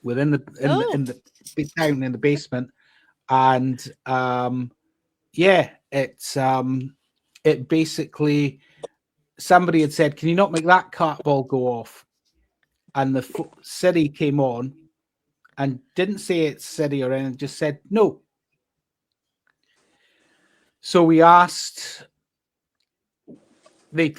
We're Oh, in the big down in the basement, and yeah, it basically somebody had said, "Can you not make that cat ball go off?" And the city came on and didn't say it's city or anything, just said no. So we asked.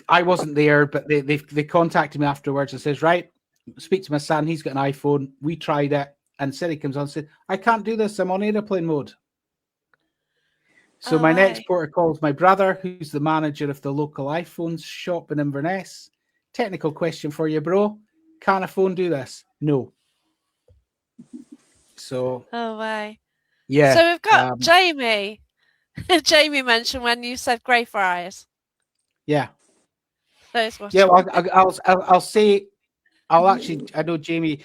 I wasn't there, but they contacted me afterwards and says, right, speak to my son. He's got an iPhone. We tried it, and City comes on and said, I can't do this. I'm on airplane mode. So oh, my next way. porter calls my brother, who's the manager of the local iPhone shop in Inverness. Technical question for you, bro. Can a phone do this? No. So Oh, way. yeah, So we've got Jamie. Jamie mentioned when you said Greyfriars. yeah, Those yeah. watching. Well, I'll say I'll actually. I know Jamie.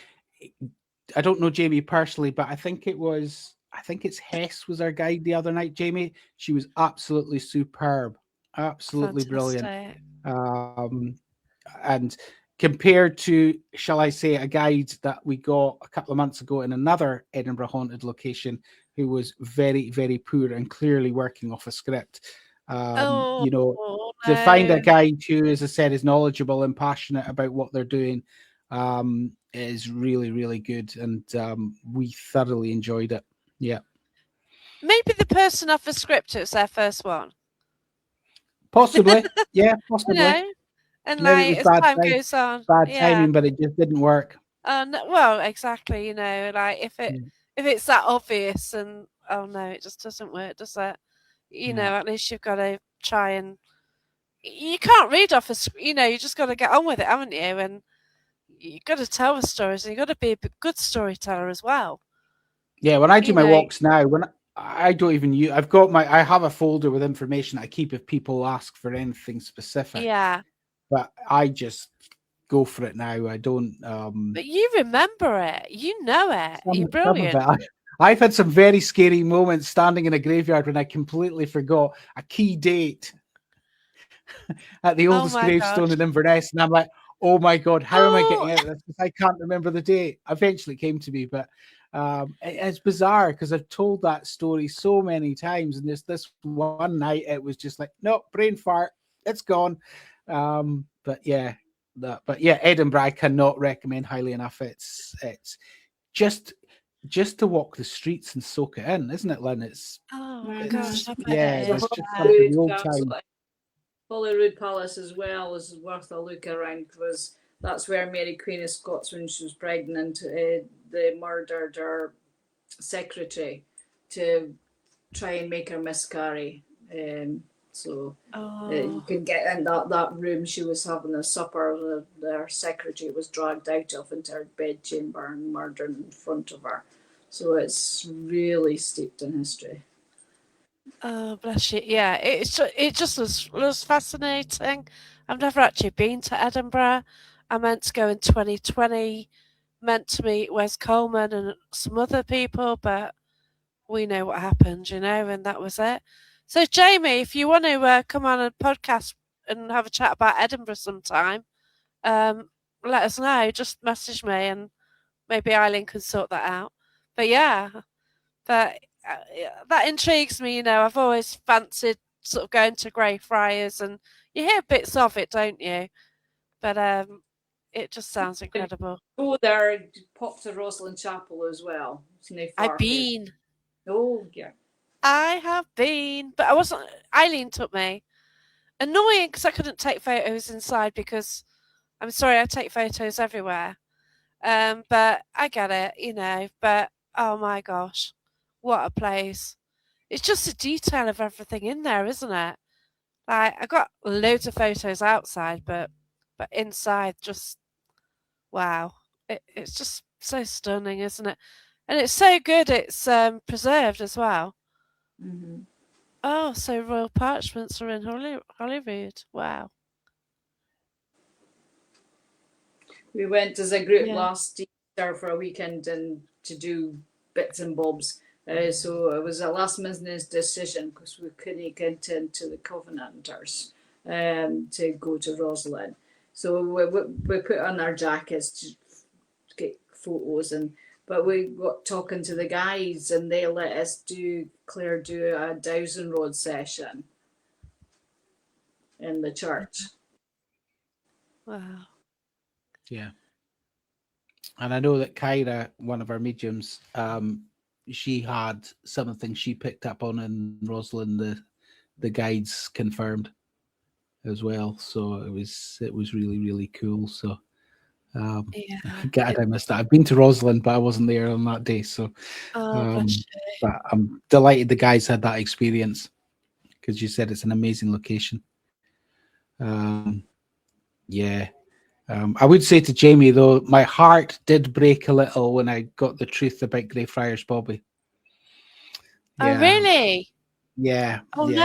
I don't know Jamie personally, but I think it's Hess was our guide the other night. Jamie, she was absolutely superb, absolutely brilliant. Fantastic. Um, and compared to, shall I say, a guide that we got a couple of months ago in another Edinburgh haunted location, who was very, very poor and clearly working off a script. Oh, To find a no. guide who, as I said, is knowledgeable and passionate about what they're doing, is really, really good. And we thoroughly enjoyed it. Yeah. Maybe the person off the script, it's their first one. Possibly. Yeah, You possibly. know? And Maybe it like was as time goes on, bad yeah. timing, but it just didn't work. Well, exactly, like Mm. if it's that obvious and oh no, it just doesn't work, does it? Yeah. At least you've got to try and you can't read off you just got to get on with it, haven't you? And you got to tell the stories and you got to be a good storyteller as well. Yeah, when I do You my know, walks now, when I don't even use, I have a folder with information I keep if people ask for anything specific, yeah. but I just go for it now. I don't, But you remember it. You know it. You're some of it. brilliant. I've had some very scary moments standing in a graveyard when I completely forgot a key date at the Oh oldest my gravestone gosh. in Inverness, and I'm like, "Oh my god, how am I Oh, getting out of this? Because I can't remember the date." Eventually, it came to me, but it's bizarre because I've told that story so many times, and this one night it was just like, "No, brain fart, it's gone." But yeah, Edinburgh I cannot recommend highly enough. It's just just to walk the streets and soak it in, isn't it, Lynn? oh my Mm-hmm. gosh, I bet Yeah, it The is. there's just something Holyrood the old Castle, time. Holyrood Palace as well is worth a look around because that's where Mary Queen of Scots, when she was pregnant, they murdered her secretary to try and make her miscarry. So you Oh, can get in that room. She was having a supper. Their secretary was dragged out of into her bedchamber and murdered in front of her. So it's really steeped in history. oh, bless you. Yeah, it just was fascinating. I've never actually been to Edinburgh. I meant to go in 2020, meant to meet Wes Coleman and some other people, but we know what happened, and that was it. So, Jamie, if you want to come on a podcast and have a chat about Edinburgh sometime, um, let us know. Just message me, and maybe Eileen can sort that out. But yeah, but yeah, that intrigues me. I've always fancied sort of going to Greyfriars, and you hear bits of it, don't you? But it just sounds And incredible. go there, pop to Rosslyn Chapel as well. It's no I've far from. been, Oh yeah. I have been, but I wasn't. Eileen took me. Annoying because I couldn't take photos inside because I'm sorry, I take photos everywhere. But I get it. But oh my gosh, what a place! It's just the detail of everything in there, isn't it? Like I got loads of photos outside, but inside, just wow! It's just so stunning, isn't it? And it's so good. It's preserved as well. Mm-hmm. Oh, so royal parchments are in Holyrood. Wow. We went as a group Yeah. last Easter for a weekend and to do bits and bobs. So it was a last minute decision because we couldn't get into the Covenanters to go to Roslyn. So we put on our jackets to get photos, but we got talking to the guys and they let us do a dowsing rod session in the church. Wow. Yeah. And I know that Kyra, one of our mediums, she had something she picked up on in Rosalind, the guides confirmed as well. So it was really, really cool. So Yeah. gutted I missed that. I've been to Rosalind, but I wasn't there on that day. So Oh, bless um you. but I'm delighted the guys had that experience because you said it's an amazing location. Um yeah. I would say to Jamie, though, my heart did break a little when I got the truth about Greyfriars Bobby. Oh, Yeah, really? yeah, Oh, yeah,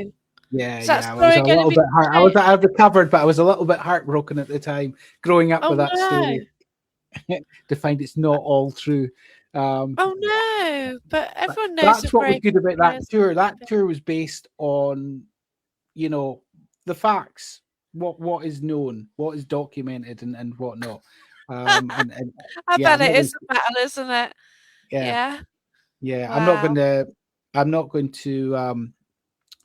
no. yeah, Is that yeah. I was story a going to little be bit heart. true? I recovered, but I was a little bit heartbroken at the time, growing up Oh, with that no. story, to find it's not all true. Um, Oh, no. But but everyone knows the that's what was Grey good about that Friars tour. That Bobby. tour was based on, the facts, what is known, what is documented, and whatnot. And I yeah, bet I'm it not going. is a battle, isn't it? Yeah, Yeah. yeah, Wow. I'm not going to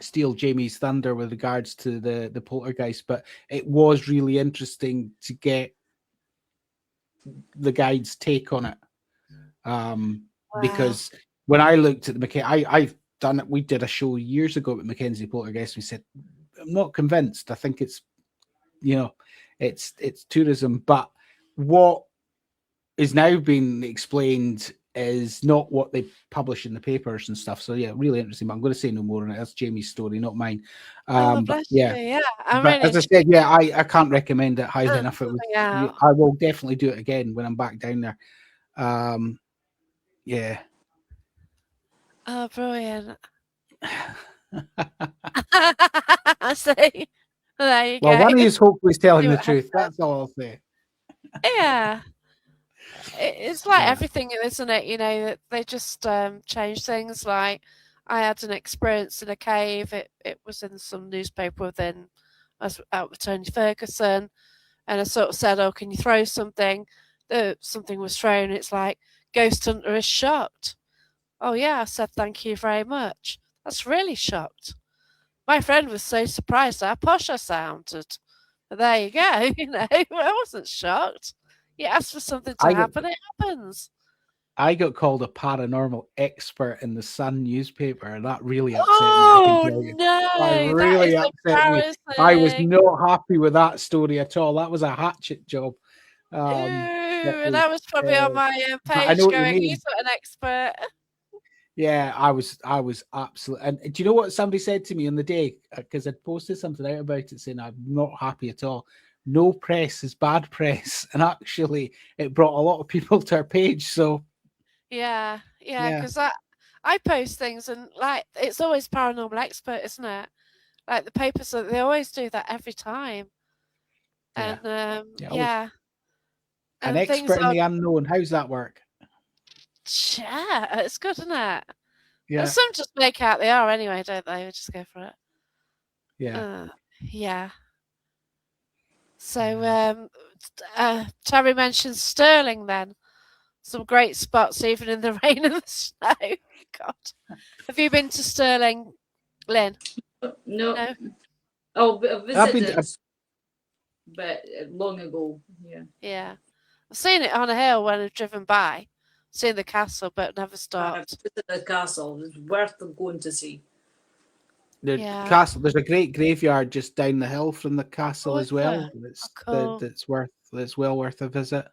steal Jamie's thunder with regards to the poltergeist, but it was really interesting to get the guide's take on it. Wow. Because when I looked at I've done it. We did a show years ago with Mackenzie Poltergeist. We said, I'm not convinced. I think it's, you know, it's tourism, but what is now being explained is not what they publish in the papers and stuff. So yeah, really interesting. But I'm going to say no more on it. That's Jamie's story, not mine. Oh, But bless you. yeah, Yeah. I'm but really as I said, intrigued yeah, I can't recommend it highly enough. It was, something out. I will definitely do it again when I'm back down there. Um, yeah. Oh, brilliant. See? There you Well, go. one of you hopefully is telling See the what truth. happens. That's all I'll say. Yeah. It's like Yeah. everything, isn't it? That they just change things. Like I had an experience in a cave. It was in some newspaper within. I was out with Tony Ferguson, and I sort of said, "Oh, can you throw something?" Something was thrown. It's like Ghost Hunter is shocked. Oh yeah, I said thank you very much. That's really shocked. My friend was so surprised at how posh I sounded. But there you go. I wasn't shocked. You ask for something to I happen, it happens. I got called a paranormal expert in the Sun newspaper, and that really upset me, I can Oh tell you. That no, that is really upset me. I was embarrassing. not happy with that story at all. That was a hatchet job. That Ooh, was, that was probably on my but I know page what you going, "You mean. got an expert." Yeah, I was absolutely. And do you know what somebody said to me on the day? Because I'd posted something out about it saying I'm not happy at all. No press is bad press, and actually, it brought a lot of people to our page. So Yeah, yeah, yeah, because I post things and like it's always paranormal expert, isn't it? Like the papers, they always do that every time, yeah, and yeah. I was yeah, an and things expert in are the unknown. How's that work? yeah, it's good, isn't it? And Yeah, some just make out they are anyway, don't they? We just go for it. yeah. Yeah. So Terry mentioned Stirling then. Some great spots even in the rain and the snow. God. Have you been to Stirling, Lynn? No. No? Oh, I I've been. visited, but long ago. Yeah. Yeah. I've seen it on a hill when I've driven by. Seen the castle but never I've stopped. visited the castle. It's worth going to see. The Yeah. castle. There's a great graveyard just down the hill from the castle Oh, is as there? well. Oh, cool. That's well worth a visit.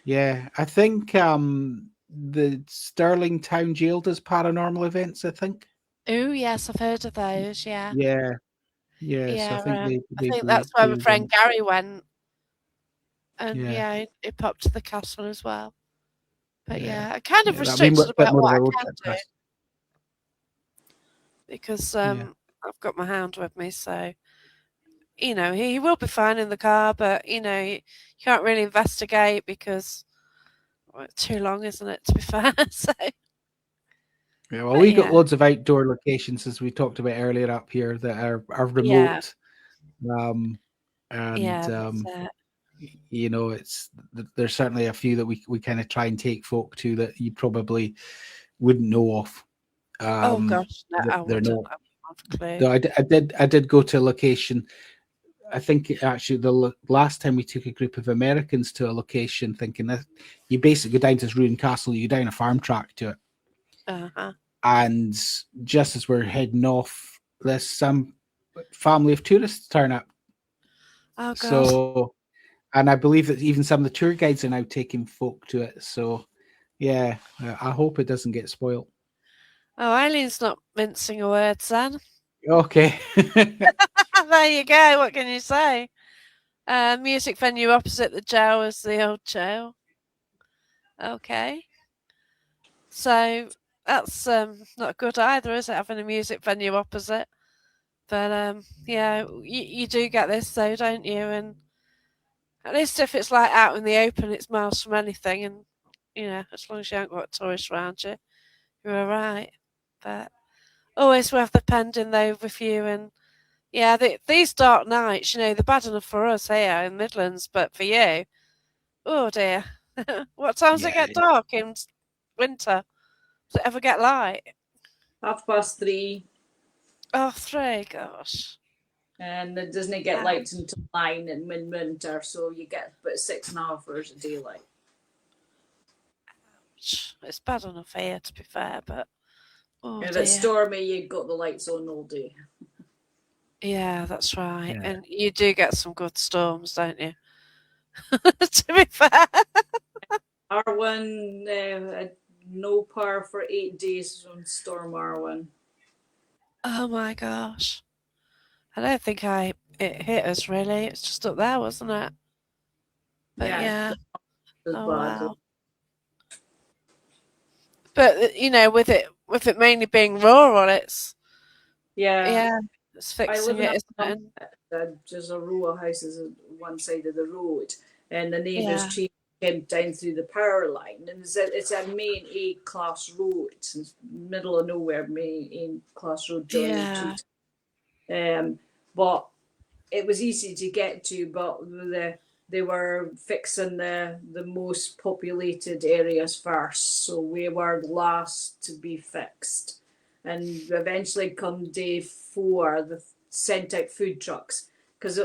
Yeah, I think the Stirling Town Jail does paranormal events. I think. Oh, yes, I've heard of those. Yeah. Yeah, yeah. So I Yeah. think I think that's where they my do friend them. Gary went. And Yeah, yeah, it popped to the castle as well. But yeah, yeah, I kind of yeah. That'd be restricted a bit about more of what a I road can trip for do us. because Yeah, I've got my hound with me, so he will be fine in the car, but you can't really investigate because it's too long, isn't it? To be fair, so yeah. Well, but we got yeah, loads of outdoor locations as we talked about earlier up here that are yeah, remote. Um, and yeah, that's it. it's there's certainly a few that we kind of try and take folk to that you probably wouldn't know of. Oh gosh, no, I They're wouldn't not. have a clue. Though I did go to a location. I think actually the last time we took a group of Americans to a location, thinking that you basically go down to this ruined castle, you go down a farm track to it, Uh-huh. and just as we're heading off, there's some family of tourists turn up. Oh God. So, and I believe that even some of the tour guides are now taking folk to it. So, yeah, I hope it doesn't get spoiled. Oh, Eileen's not mincing her words then. Okay. There you go. What can you say? Music venue opposite the jail is the old jail. Okay. So that's not good either, is it? Having a music venue opposite. But yeah, you do get this though, don't you? And at least if it's like out in the open, it's miles from anything, and as long as you haven't got tourists around you, you're all right. But always have the pending though with you, and yeah, these dark nights, they're bad enough for us here in Midlands, but for you, oh dear. What time does it Yeah. get dark in winter? Does it ever get light? 3:30, Oh, 3, gosh. and it doesn't get lights until 9 in midwinter, so you get about 6.5 hours of daylight. It's bad enough here, to be fair, but oh If dear. it's stormy, you've got the lights on all day. Yeah, that's right. Yeah. And you do get some good storms, don't you? To be fair. R1, no power for 8 days on Storm R1. Oh my gosh. I don't think it hit us really. It's just up there, wasn't it? But Yeah, yeah. it's Oh bad. wow. But with it mainly being rural, it's Yeah, it's I fixing live in it, a isn't farm, it? there's a row of houses on one side of the road, and the neighbour's Yeah. tree came down through the power line, and it's a main A class road. It's in the middle of nowhere, main A class road joining two. But it was easy to get to, but they were fixing the most populated areas first, so we were last to be fixed. And eventually, come day 4, they sent out food trucks because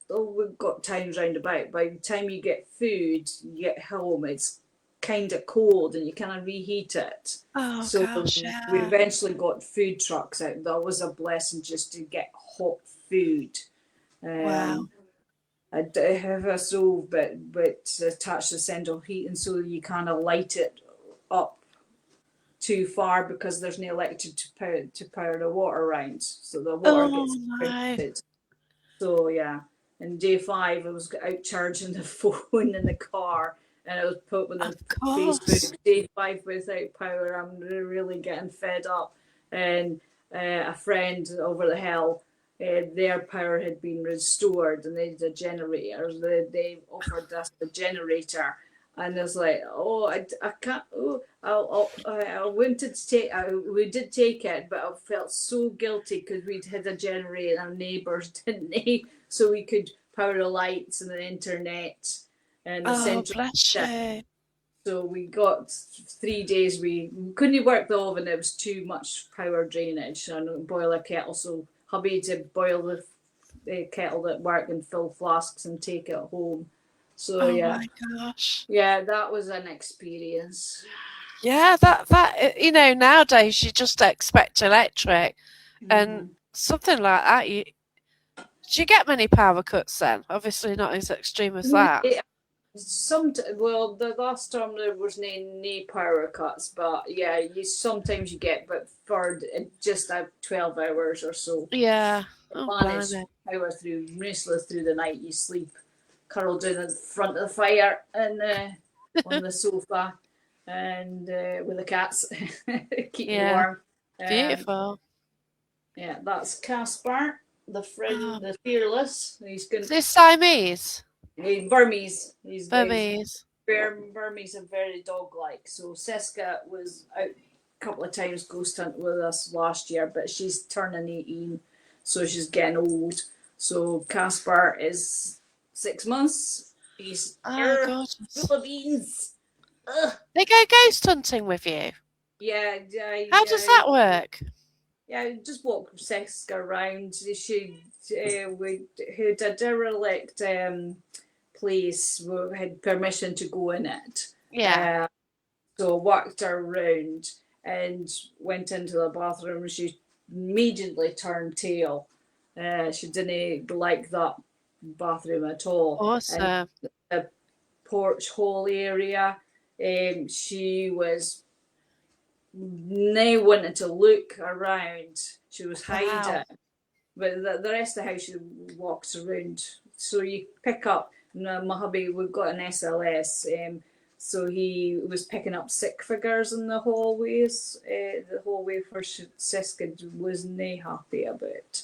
we've got times round about. By the time you get food, you get home, it's kind of cold and you kind of reheat it. Oh So gosh, we yeah. eventually got food trucks out. That was a blessing just to get hot food. Wow. I do have a stove, but attached to central heat, and so you kind of light it up too far because there's no electric to power the water around, so the water Oh gets no. heated. So yeah, and day 5 I was out charging the phone in the car, and I was putting Of on course. Facebook, day 5 without power. I'm really getting fed up. And a friend over the hill, their power had been restored, and they had a generator. They offered us a generator, and I was like, oh, I can't. Oh, I wanted to take. We did take it, but I felt so guilty because we'd had a generator, and our neighbours didn't they? So we could power the lights and the internet and the Oh, central. bless you. So we got 3 days. We couldn't work the oven. It was too much power drainage and boil a kettle. So hubby to boil the kettle at work and fill flasks and take it home. So Oh yeah, my gosh. yeah, that was an experience. Yeah, that nowadays you just expect electric, and something like that. Do you get many power cuts then? Obviously not as extreme as that. Well, the last time there was no power cuts, but yeah, sometimes you get, but for just 12 hours or so. Yeah. Oh, Manage blimey. power through mostly through the night. You sleep curled in the front of the fire and on the sofa and with the cats, keep you Yeah. warm. Beautiful. Yeah, that's Caspar, the Oh, friend, the fearless. He's is going. this Siamese? Burmese. He's Burmese. Burmese are very dog-like. So Seska was out a couple of times ghost hunting with us last year, but she's turning 18, so she's getting old. So Caspar is 6 months. He's Oh, gorgeous. full of beans. Ugh. They go ghost hunting with you. Yeah, How does that work? yeah, just walk Seska around. She we had a derelict place. We had permission to go in it. Yeah. So walked her around and went into the bathroom. She immediately turned tail. She didn't like that bathroom at all. And Awesome. the porch hole area, she was now wanting to look around. She was hiding. Wow. But the rest of the house she walks around. So you pick up, my hubby, we've got an SLS, so he was picking up stick figures in the hallways. The hallway for Siska wasn't happy about.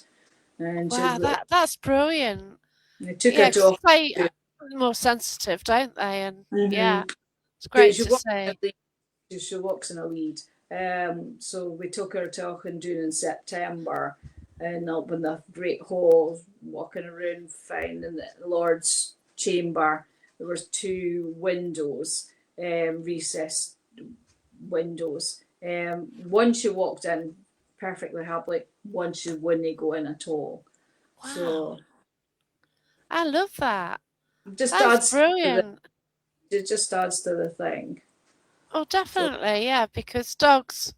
And Wow, that's brilliant. they took Yeah, her to because they are more sensitive, don't they? And yeah, it's she, great she, to walks in see. a lead. She walks in a lead. So we took her to Auchindoun in September and up in the Great Hall, walking around, finding the Lord's chamber. There was 2 windows, recessed windows. One she walked in perfectly happily, one she wouldn't go in at all. Wow. So I love that. just That's adds brilliant. it just adds to the thing. Oh, definitely, yeah, because dogs.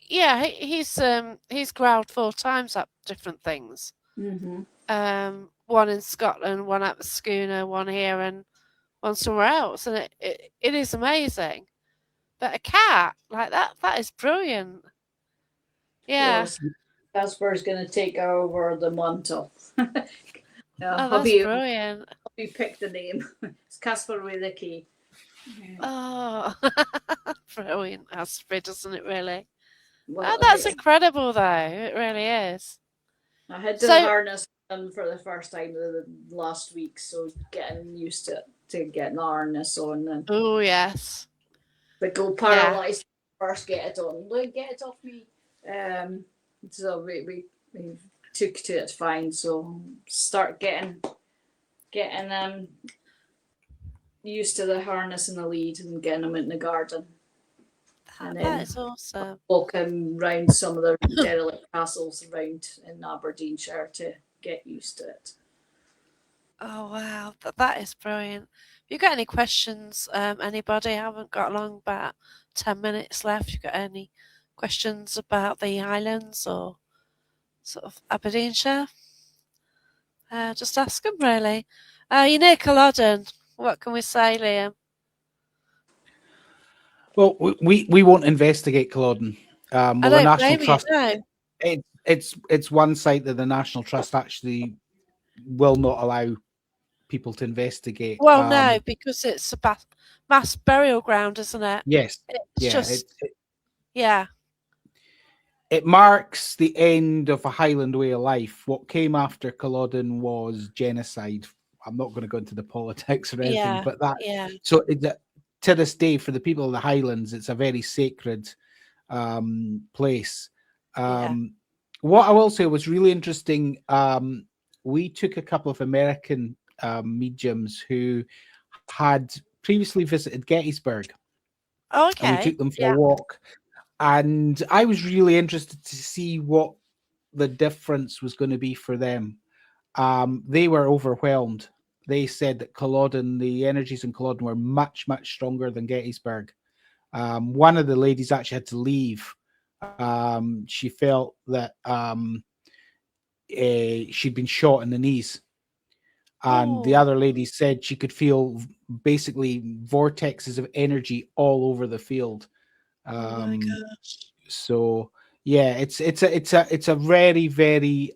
Yeah, he's growled 4 times at different things. One in Scotland, one at the schooner, one here, and one somewhere else, and it is amazing. But a cat like that is brilliant. Yeah. Well, Casper's going to take over the mantle. Oh, that's brilliant. Hubby picked the name. It's Casper with a key. Oh, brilliant, Astrid, doesn't it really? Well, Oh, that's incredible, though. It really is. I had to harness them for the first time last week, so getting used to getting the harness on. And oh, yes. But go paralysed first, get it on. Like, get it off me. So we took to it fine. So start getting used to the harness and the lead and getting them in the garden. And then that is awesome. Walking round some of the derelict castles around in Aberdeenshire to get used to it. Oh, wow. That is brilliant. you got any questions, anybody? I haven't got long, about 10 minutes left. You got any questions about the islands or sort of Aberdeenshire? Just ask them, really. You're near Culloden. What can we say, Liam? Well, we won't investigate Culloden. I Well, the don't National blame you, Trust, no. it's one site that the National Trust actually will not allow people to investigate. Well, no, because it's a mass burial ground, isn't it? Yes, It's yeah, just, yeah, it marks the end of a Highland way of life. What came after Culloden was genocide. I'm not going to go into the politics or anything, yeah, but that yeah, so to this day, for the people of the Highlands, it's a very sacred place. yeah. What I will say was really interesting. We took a couple of American mediums who had previously visited Gettysburg, Oh, and we okay. took them for a Yeah. walk. And I was really interested to see what the difference was going to be for them. They were overwhelmed. They said that Culloden, the energies in Culloden were much, much stronger than Gettysburg. One of the ladies actually had to leave. She felt that she'd been shot in the knees. And the Oh, other lady said she could feel basically vortexes of energy all over the field. oh my Um, gosh. so yeah, it's a very, very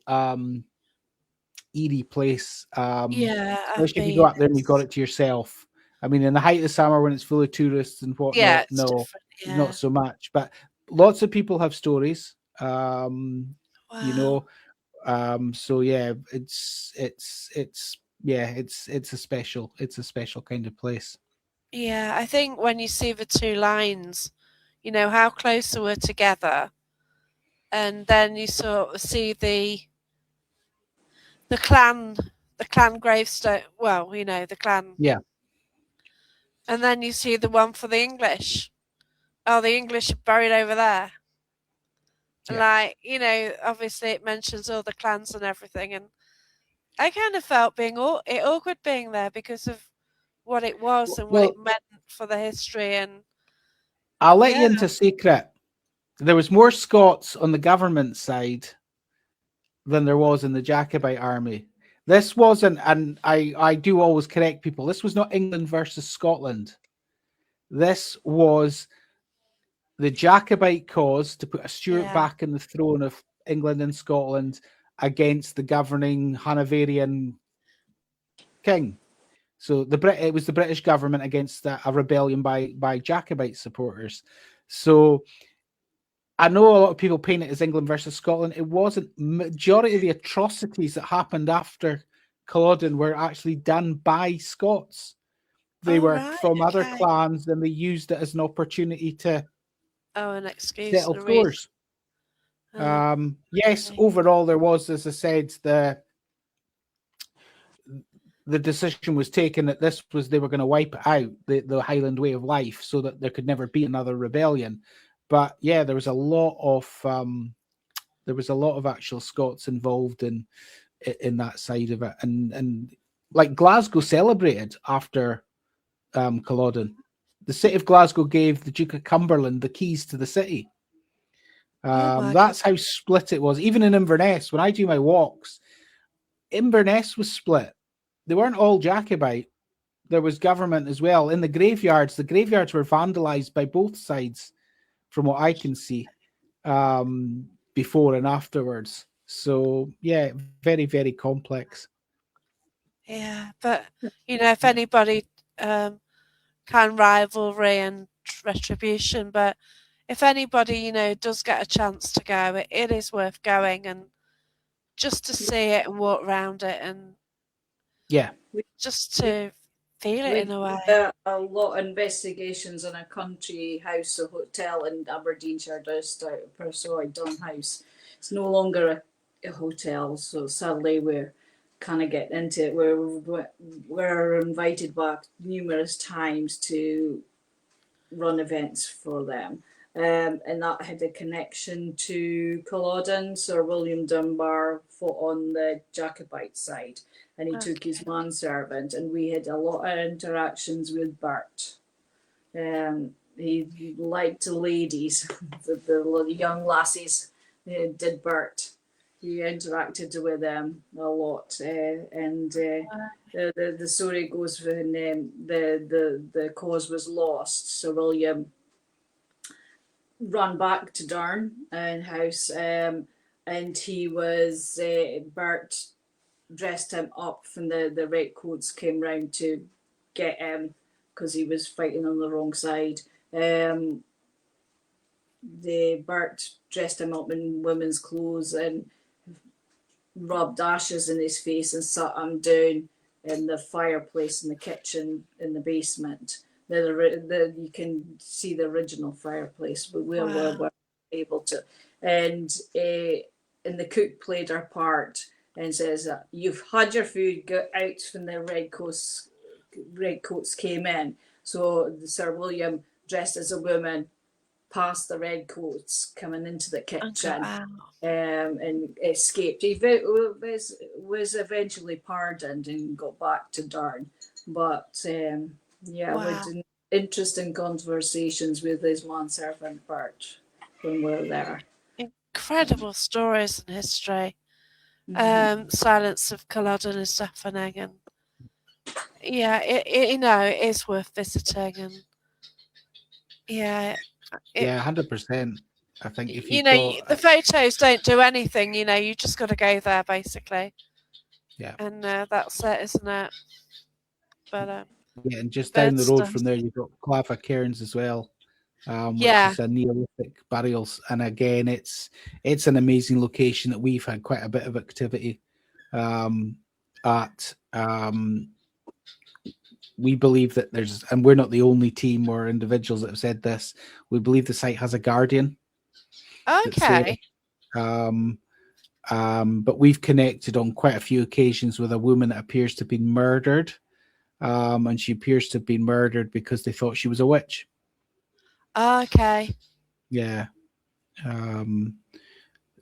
eerie place. Yeah, I've Especially if you go been. up there and you've got It's, it to yourself. I mean, in the height of summer when it's full of tourists and yeah, whatnot, it's no, different. not Yeah. so much. But lots of people have stories. Um, you Wow. know, so yeah, it's yeah, it's a special kind of place. Yeah, I think when you see the two lines, how close they were together, and then you sort of see the clan, the clan gravestone. Well, the clan, Yeah, and then you see the one for the English. Oh, the English are buried over there. And yeah. like, obviously it mentions all the clans and everything, and I kind of felt awkward being there because of what it was and what it Well, meant for the history, and I'll let you yeah. into a secret. There was more Scots on the government side than there was in the Jacobite army. This wasn't, and I do always correct people. This was not England versus Scotland. This was the Jacobite cause to put a Stuart Yeah. back in the throne of England and Scotland against the governing Hanoverian king. So it was the British government against a rebellion by Jacobite supporters. So I know a lot of people paint it as England versus Scotland. It wasn't. Majority of the atrocities that happened after Culloden were actually done by Scots. They Oh, were right. from other Okay. clans, and they used it as an opportunity to Oh, an excuse settle and a reason. scores. Oh, Yes, okay. overall there was, as I said, the decision was taken that this was they were going to wipe out the Highland way of life so that there could never be another rebellion. But yeah, there was a lot of actual Scots involved in that side of it, and like Glasgow celebrated after Culloden. The city of Glasgow gave the Duke of Cumberland the keys to the city. Oh my god. That's how split it was. Even in Inverness, when I do my walks, Inverness was split. They weren't all Jacobite. There was government as well. In the graveyards were vandalized by both sides, from what I can see, before and afterwards. So yeah, very, very complex. Yeah, but if anybody um can rivalry and retribution, but if anybody does get a chance to go, it is worth going, and just to see it and walk around it, and Yeah, We, just we, to feel it we in a way. did a lot of investigations in a country house, a hotel in Aberdeenshire, just out of Persoy Dunn House. It's no longer a hotel, so sadly we're kind of getting into it. We're invited back numerous times to run events for them. And that had a connection to Culloden. Sir William Dunbar fought on the Jacobite side. and he took his manservant, and we had a lot of interactions with Bert. He liked the ladies, the young lassies. Did Bert? He interacted with them a lot, and the story goes when the cause was lost. Sir William ran back to Durn house, and he was Bert dressed him up, and the redcoats came round to get him because he was fighting on the wrong side. The Bert dressed him up in women's clothes and rubbed ashes in his face and sat him down in the fireplace in the kitchen in the basement. You can see the original fireplace, but we were able to. And the cook played her part and says, "You've had your food, get out." When the redcoats came in. So Sir William, dressed as a woman, past the redcoats coming into the kitchen, and escaped. He was eventually pardoned and got back to Durn. But we had interesting conversations with his manservant Bert when we were there. Incredible stories in history. Silence of Culloden is deafening, and it is worth visiting, and 100%. I think if the photos don't do anything. You just got to go there basically. And that's it, isn't it? But and just down the road from there, you've got Clava Cairns as well, which is a Neolithic burials, and again, it's an amazing location that we've had quite a bit of activity at. We believe that and we're not the only team or individuals that have said this. We believe the site has a guardian. Okay. But we've connected on quite a few occasions with a woman that appears to have been murdered. And she appears to have been murdered because they thought she was a witch. Okay. Yeah.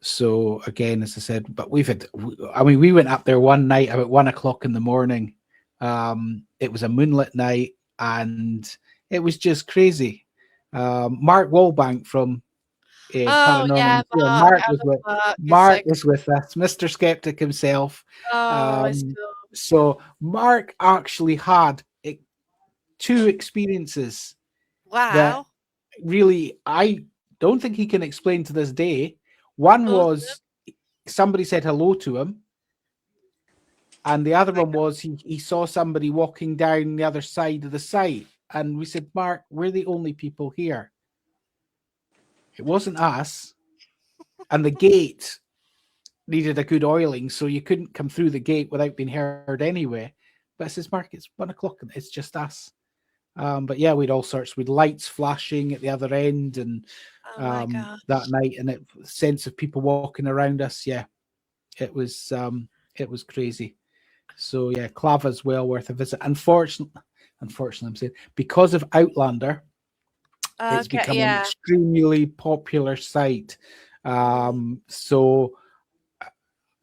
So again, as I said, but we went up there one night about 1 o'clock in the morning. It was a moonlit night and it was just crazy. Mark Wallbank from Paranormal. Mark was with us, Mr. Skeptic himself. So Mark actually had 2 experiences. Wow. That really, I don't think he can explain to this day. One was somebody said hello to him. And the other one was he saw somebody walking down the other side of the site. And we said, Mark, we're the only people here. It wasn't us. And the gate needed a good oiling, so you couldn't come through the gate without being heard anyway. But I says, Mark, it's 1 o'clock and it's just us. But yeah, we'd all sorts, with lights flashing at the other end, and that night, and it sense of people walking around us. Yeah, it was crazy. So yeah, Clava's well worth a visit. Unfortunately, I'm saying, because of Outlander, it's become an extremely popular site. So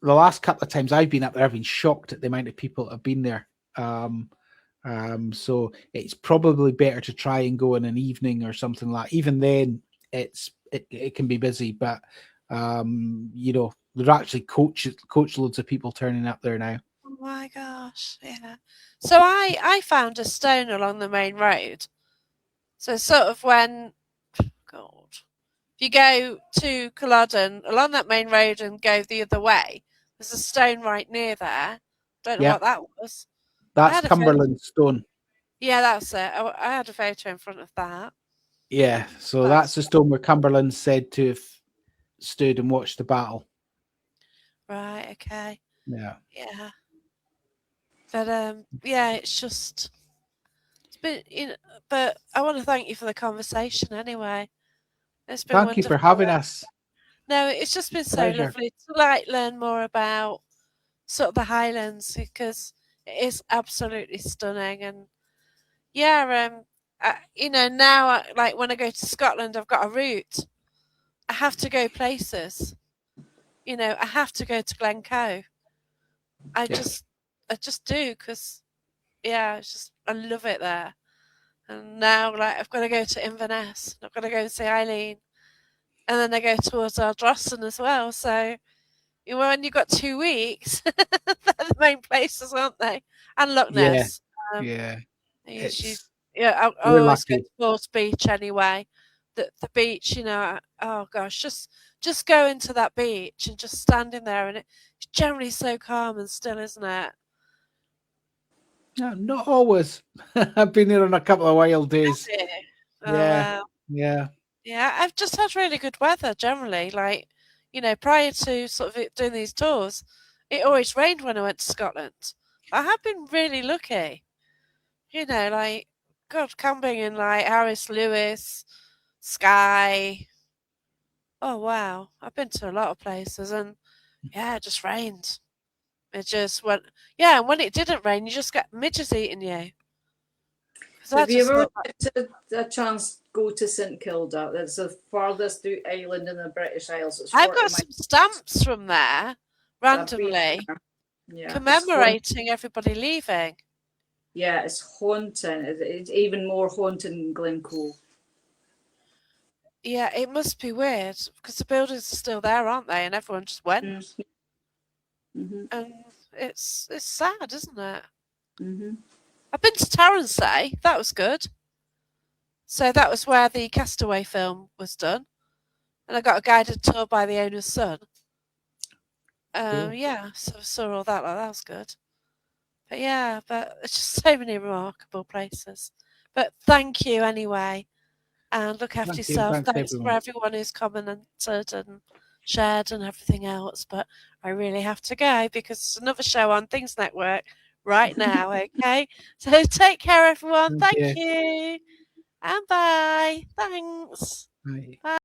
the last couple of times I've been up there, I've been shocked at the amount of people that have been there. So it's probably better to try and go in an evening or something like that. Even then, it can be busy, but there are actually coach loads of people turning up there now. Oh my gosh, yeah. So I found a stone along the main road. So sort of when, if you go to Culloden along that main road and go the other way, there's a stone right near there. Don't know what that was. That's Cumberland Stone. Yeah, that's it. I had a photo in front of that. Yeah, so that's the stone where Cumberland said to have stood and watched the battle. Right, okay. Yeah. Yeah. But it's been, but I want to thank you for the conversation anyway. It's been Thank you for having us. No, it's just been so lovely to learn more about sort of the Highlands, because it is absolutely stunning. And now when I go to Scotland, I've got a route. I have to go places. I have to go to Glencoe. I I just do because it's just I love it there. And now, like, I've got to go to Inverness. I've got to go and see Eileen, and then I go towards Ardrossan as well. So when you've got 2 weeks, they're the main places, aren't they? And Loch Yeah, Ness. Um, yeah. I usually, It's I we're always go lucky. to Force Beach anyway. The beach, oh gosh, just going to that beach and just standing there, and it's generally so calm and still, isn't it? No, not always. I've been here on a couple of wild days. Yeah. Oh Yeah, wow. yeah, Yeah, I've just had really good weather generally. Like, prior to sort of doing these tours, it always rained when I went to Scotland. I have been really lucky. Like, God, camping in like Harris Lewis, Skye. Oh wow, I've been to a lot of places, and yeah, it just rained. It just went. Yeah, and when it didn't rain, you just get midges eating you. Because I Have you just ever thought, had a chance to go to St Kilda? That's the farthest island in the British Isles. It's I've 40 got miles. some stamps from there I've been randomly there. Yeah, commemorating everybody leaving. yeah, it's haunting. It's even more haunting than Glencoe. Yeah, it must be weird because the buildings are still there, aren't they? And everyone just went, Mm-hmm. and it's sad, isn't it? Mm-hmm. I've been to Tarrantay. That was good. So that was where the Castaway film was done, and I got a guided tour by the owner's son. cool. Yeah, so I saw all that. Like, that was good. But yeah, but it's just so many remarkable places. But thank you anyway, and look after Thank you. yourself. Thanks, Thanks for everyone. everyone who's commented and shared and everything else. But I really have to go because there's another show on Things Network right now. Okay, so take care, everyone. Thank Thank you. you, and bye. Thanks. Bye. Bye.